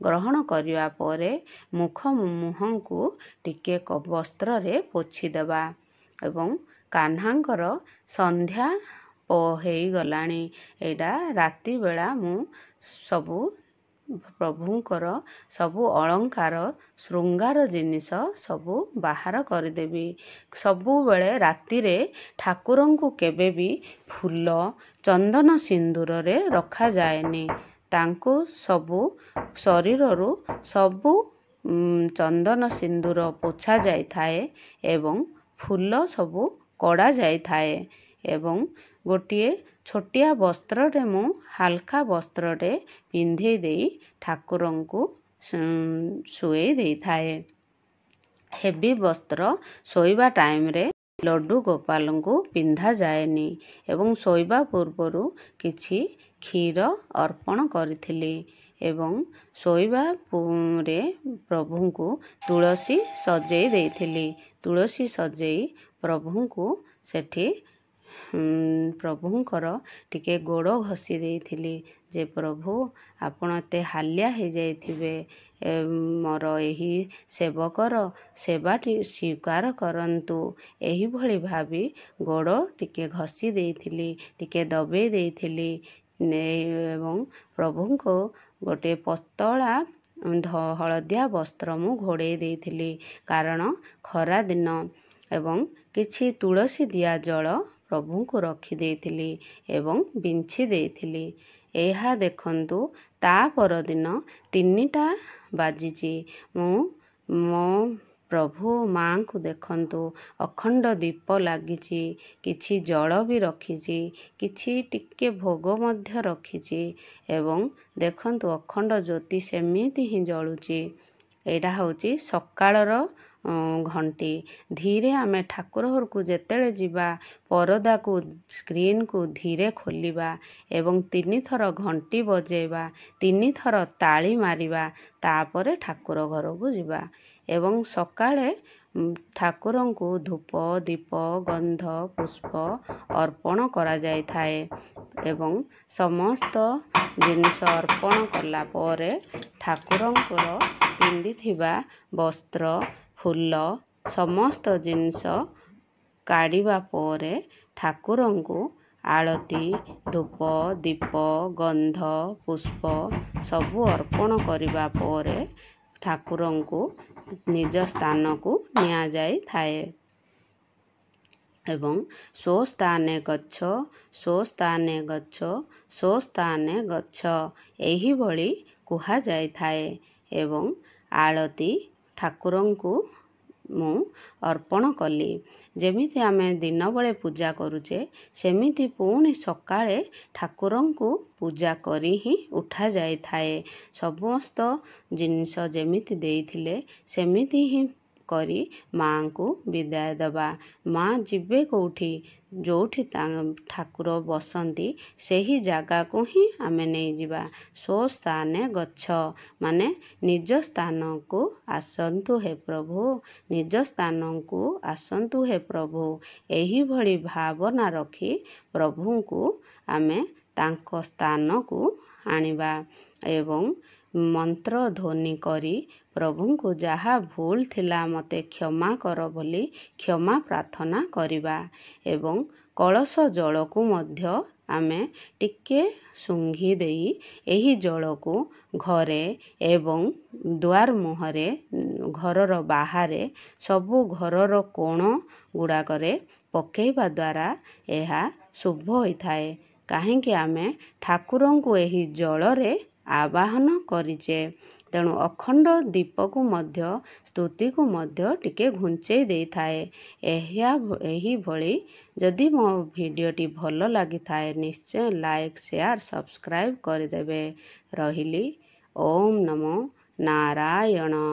ଗ୍ରହଣ କରିବା ପରେ ମୁହଁକୁ ଟିକେ ବସ୍ତ୍ରରେ ପୋଛିଦେବା। ଏବଂ କାହ୍ନାଙ୍କର ସନ୍ଧ୍ୟା ହେଇଗଲାଣି। ଏଇଟା ରାତି ବେଳା ମୁଁ ସବୁ ପ୍ରଭୁଙ୍କର ସବୁ ଅଳଙ୍କାର ଶୃଙ୍ଗାର ଜିନିଷ ସବୁ ବାହାର କରିଦେବି। ସବୁବେଳେ ରାତିରେ ଠାକୁରଙ୍କୁ କେବେ ବି ଫୁଲ ଚନ୍ଦନ ସିନ୍ଦୁରରେ ରଖାଯାଏନି। ତାଙ୍କୁ ସବୁ ଶରୀରରୁ ସବୁ ଚନ୍ଦନ ସିନ୍ଦୁର ପୋଛା ଯାଇଥାଏ ଏବଂ ଫୁଲ ସବୁ କଡ଼ା ଯାଇଥାଏ ଏବଂ ଗୋଟିଏ ଛୋଟିଆ ବସ୍ତ୍ରଟେ ମୁଁ ହାଲକା ବସ୍ତ୍ରଟେ ପିନ୍ଧେଇ ଦେଇ ଠାକୁରଙ୍କୁ ଶୁଏଇ ଦେଇଥାଏ। ହେଭି ବସ୍ତ୍ର ଶୋଇବା ଟାଇମରେ ଲଡ଼ୁ ଗୋପାଳଙ୍କୁ ପିନ୍ଧାଯାଏନି ଏବଂ ଶୋଇବା ପୂର୍ବରୁ କିଛି କ୍ଷୀର ଅର୍ପଣ କରିଥିଲି ଏବଂ ଶୋଇବାରେ ପ୍ରଭୁଙ୍କୁ ତୁଳସୀ ସଜେଇ ଦେଇଥିଲି। ତୁଳସୀ ସଜେଇ ପ୍ରଭୁଙ୍କୁ ସେଠି ପ୍ରଭୁଙ୍କର ଟିକେ ଗୋଡ଼ ଘଷି ଦେଇଥିଲି ଯେ ପ୍ରଭୁ ଆପଣ ଏତେ ହାଲିଆ ହେଇଯାଇଥିବେ, ମୋର ଏହି ସେବକର ସେବାଟି ସ୍ୱୀକାର କରନ୍ତୁ। ଏହିଭଳି ଭାବି ଗୋଡ଼ ଟିକେ ଘଷି ଦେଇଥିଲି, ଟିକେ ଦବେଇ ଦେଇଥିଲି ଏବଂ ପ୍ରଭୁଙ୍କୁ ଗୋଟେ ପତଳା ହଳଦିଆ ବସ୍ତ୍ର ମୁଁ ଘୋଡ଼େଇ ଦେଇଥିଲି କାରଣ ଖରା ଦିନ ଏବଂ କିଛି ତୁଳସୀ ଦିଆ ଜଳ ପ୍ରଭୁଙ୍କୁ ରଖିଦେଇଥିଲି ଏବଂ ବିଞ୍ଛି ଦେଇଥିଲି। ଏହା ଦେଖନ୍ତୁ ତା ପରଦିନ 3ଟା ବାଜିଛି। ମୁଁ ମୋ ପ୍ରଭୁ ମାଙ୍କୁ ଦେଖନ୍ତୁ ଅଖଣ୍ଡ ଦୀପ ଲାଗିଛି, କିଛି ଜଳ ବି ରଖିଛି, କିଛି ଟିକେ ଭୋଗ ମଧ୍ୟ ରଖିଛି ଏବଂ ଦେଖନ୍ତୁ ଅଖଣ୍ଡ ଜ୍ୟୋତି ସେମିତି ହିଁ ଜଳୁଛି। ଏଇଟା ହେଉଛି ସକାଳର ଘଣ୍ଟି। ଧୀରେ ଆମେ ଠାକୁର ଘରକୁ ଯେତେବେଳେ ଯିବା ପରଦାକୁ ସ୍କ୍ରିନକୁ ଧୀରେ ଖୋଲିବା ଏବଂ 3 ଥର ଘଣ୍ଟି ବଜେଇବା, 3 ଥର ତାଳି ମାରିବା, ତାପରେ ଠାକୁର ଘରକୁ ଯିବା ଏବଂ ସକାଳେ ଠାକୁରଙ୍କୁ ଧୂପ ଦୀପ ଗନ୍ଧ ପୁଷ୍ପ ଅର୍ପଣ କରାଯାଇଥାଏ ଏବଂ ସମସ୍ତ ଜିନିଷ ଅର୍ପଣ କଲା ପରେ ଠାକୁରଙ୍କର ପିନ୍ଧିଥିବା ବସ୍ତ୍ର ଫୁଲ ସମସ୍ତ ଜିନିଷ କାଢ଼ିବା ପରେ ଠାକୁରଙ୍କୁ ଆଳତି ଧୂପ ଦୀପ ଗନ୍ଧ ପୁଷ୍ପ ସବୁ ଅର୍ପଣ କରିବା ପରେ ଠାକୁରଙ୍କୁ ନିଜ ସ୍ଥାନକୁ ନିଆଯାଇଥାଏ ଏବଂ ସ୍ୱସ୍ଥାନେ ଗଚ୍ଛ ସ୍ୱସ୍ଥାନେ ଗଚ୍ଛ ସ୍ୱସ୍ଥାନେ ଗଚ୍ଛ ଏହିଭଳି କୁହାଯାଇଥାଏ ଏବଂ ଆଳତି ଠାକୁରଙ୍କୁ ମୁଁ ଅର୍ପଣ କଲି। ଯେମିତି ଆମେ ଦିନବେଳେ ପୂଜା କରୁଛେ ସେମିତି ପୁଣି ସକାଳେ ଠାକୁରଙ୍କୁ ପୂଜା କରି ହିଁ ଉଠାଯାଇଥାଏ। ସମସ୍ତ ଜିନିଷ ଯେମିତି ଦେଇଥିଲେ ସେମିତି ହିଁ କରି ମାଙ୍କୁ ବିଦାୟ ଦେବା। ମା ଯିବେ କେଉଁଠି? ଯେଉଁଠି ଠାକୁର ବସନ୍ତି ସେହି ଜାଗାକୁ ହିଁ ଆମେ ନେଇଯିବା। ସ୍ୱସ୍ଥାନେ ଗଛ ମାନେ ନିଜ ସ୍ଥାନକୁ ଆସନ୍ତୁ ହେ ପ୍ରଭୁ, ନିଜ ସ୍ଥାନକୁ ଆସନ୍ତୁ ହେ ପ୍ରଭୁ। ଏହିଭଳି ଭାବନା ରଖି ପ୍ରଭୁଙ୍କୁ ଆମେ ତାଙ୍କ ସ୍ଥାନକୁ ଆଣିବା ଏବଂ ମନ୍ତ୍ର ଧ୍ୱନି କରି ପ୍ରଭୁଙ୍କୁ ଯାହା ଭୁଲ ଥିଲା ମୋତେ କ୍ଷମା କର ବୋଲି କ୍ଷମା ପ୍ରାର୍ଥନା କରିବା ଏବଂ କଳସ ଜଳକୁ ମଧ୍ୟ ଆମେ ଟିକେ ଶୁଙ୍ଘି ଦେଇ ଏହି ଜଳକୁ ଘରେ ଏବଂ ଦୁଆର ମୁହଁରେ, ଘରର ବାହାରେ, ସବୁ ଘରର କୋଣ ଗୁଡ଼ାକରେ ପକାଇବା ଦ୍ୱାରା ଏହା ଶୁଭ ହୋଇଥାଏ। କାହିଁକି ଆମେ ଠାକୁରଙ୍କୁ ଏହି ଜଳରେ ଆବାହନ କରିଛେ। ତେଣୁ ଅଖଣ୍ଡ ଦୀପକୁ ମଧ୍ୟ ସ୍ତୁତିକୁ ମଧ୍ୟ ଟିକେ ଘୁଞ୍ଚେଇ ଦେଇଥାଏ। ଏହିଭଳି ଯଦି ମୋ ଭିଡ଼ିଓଟି ଭଲ ଲାଗିଥାଏ ନିଶ୍ଚୟ ଲାଇକ୍, ସେୟାର, ସବସ୍କ୍ରାଇବ୍ କରିଦେବେ। ରହିଲି। ଓମ୍ ନମୋ ନାରାୟଣ।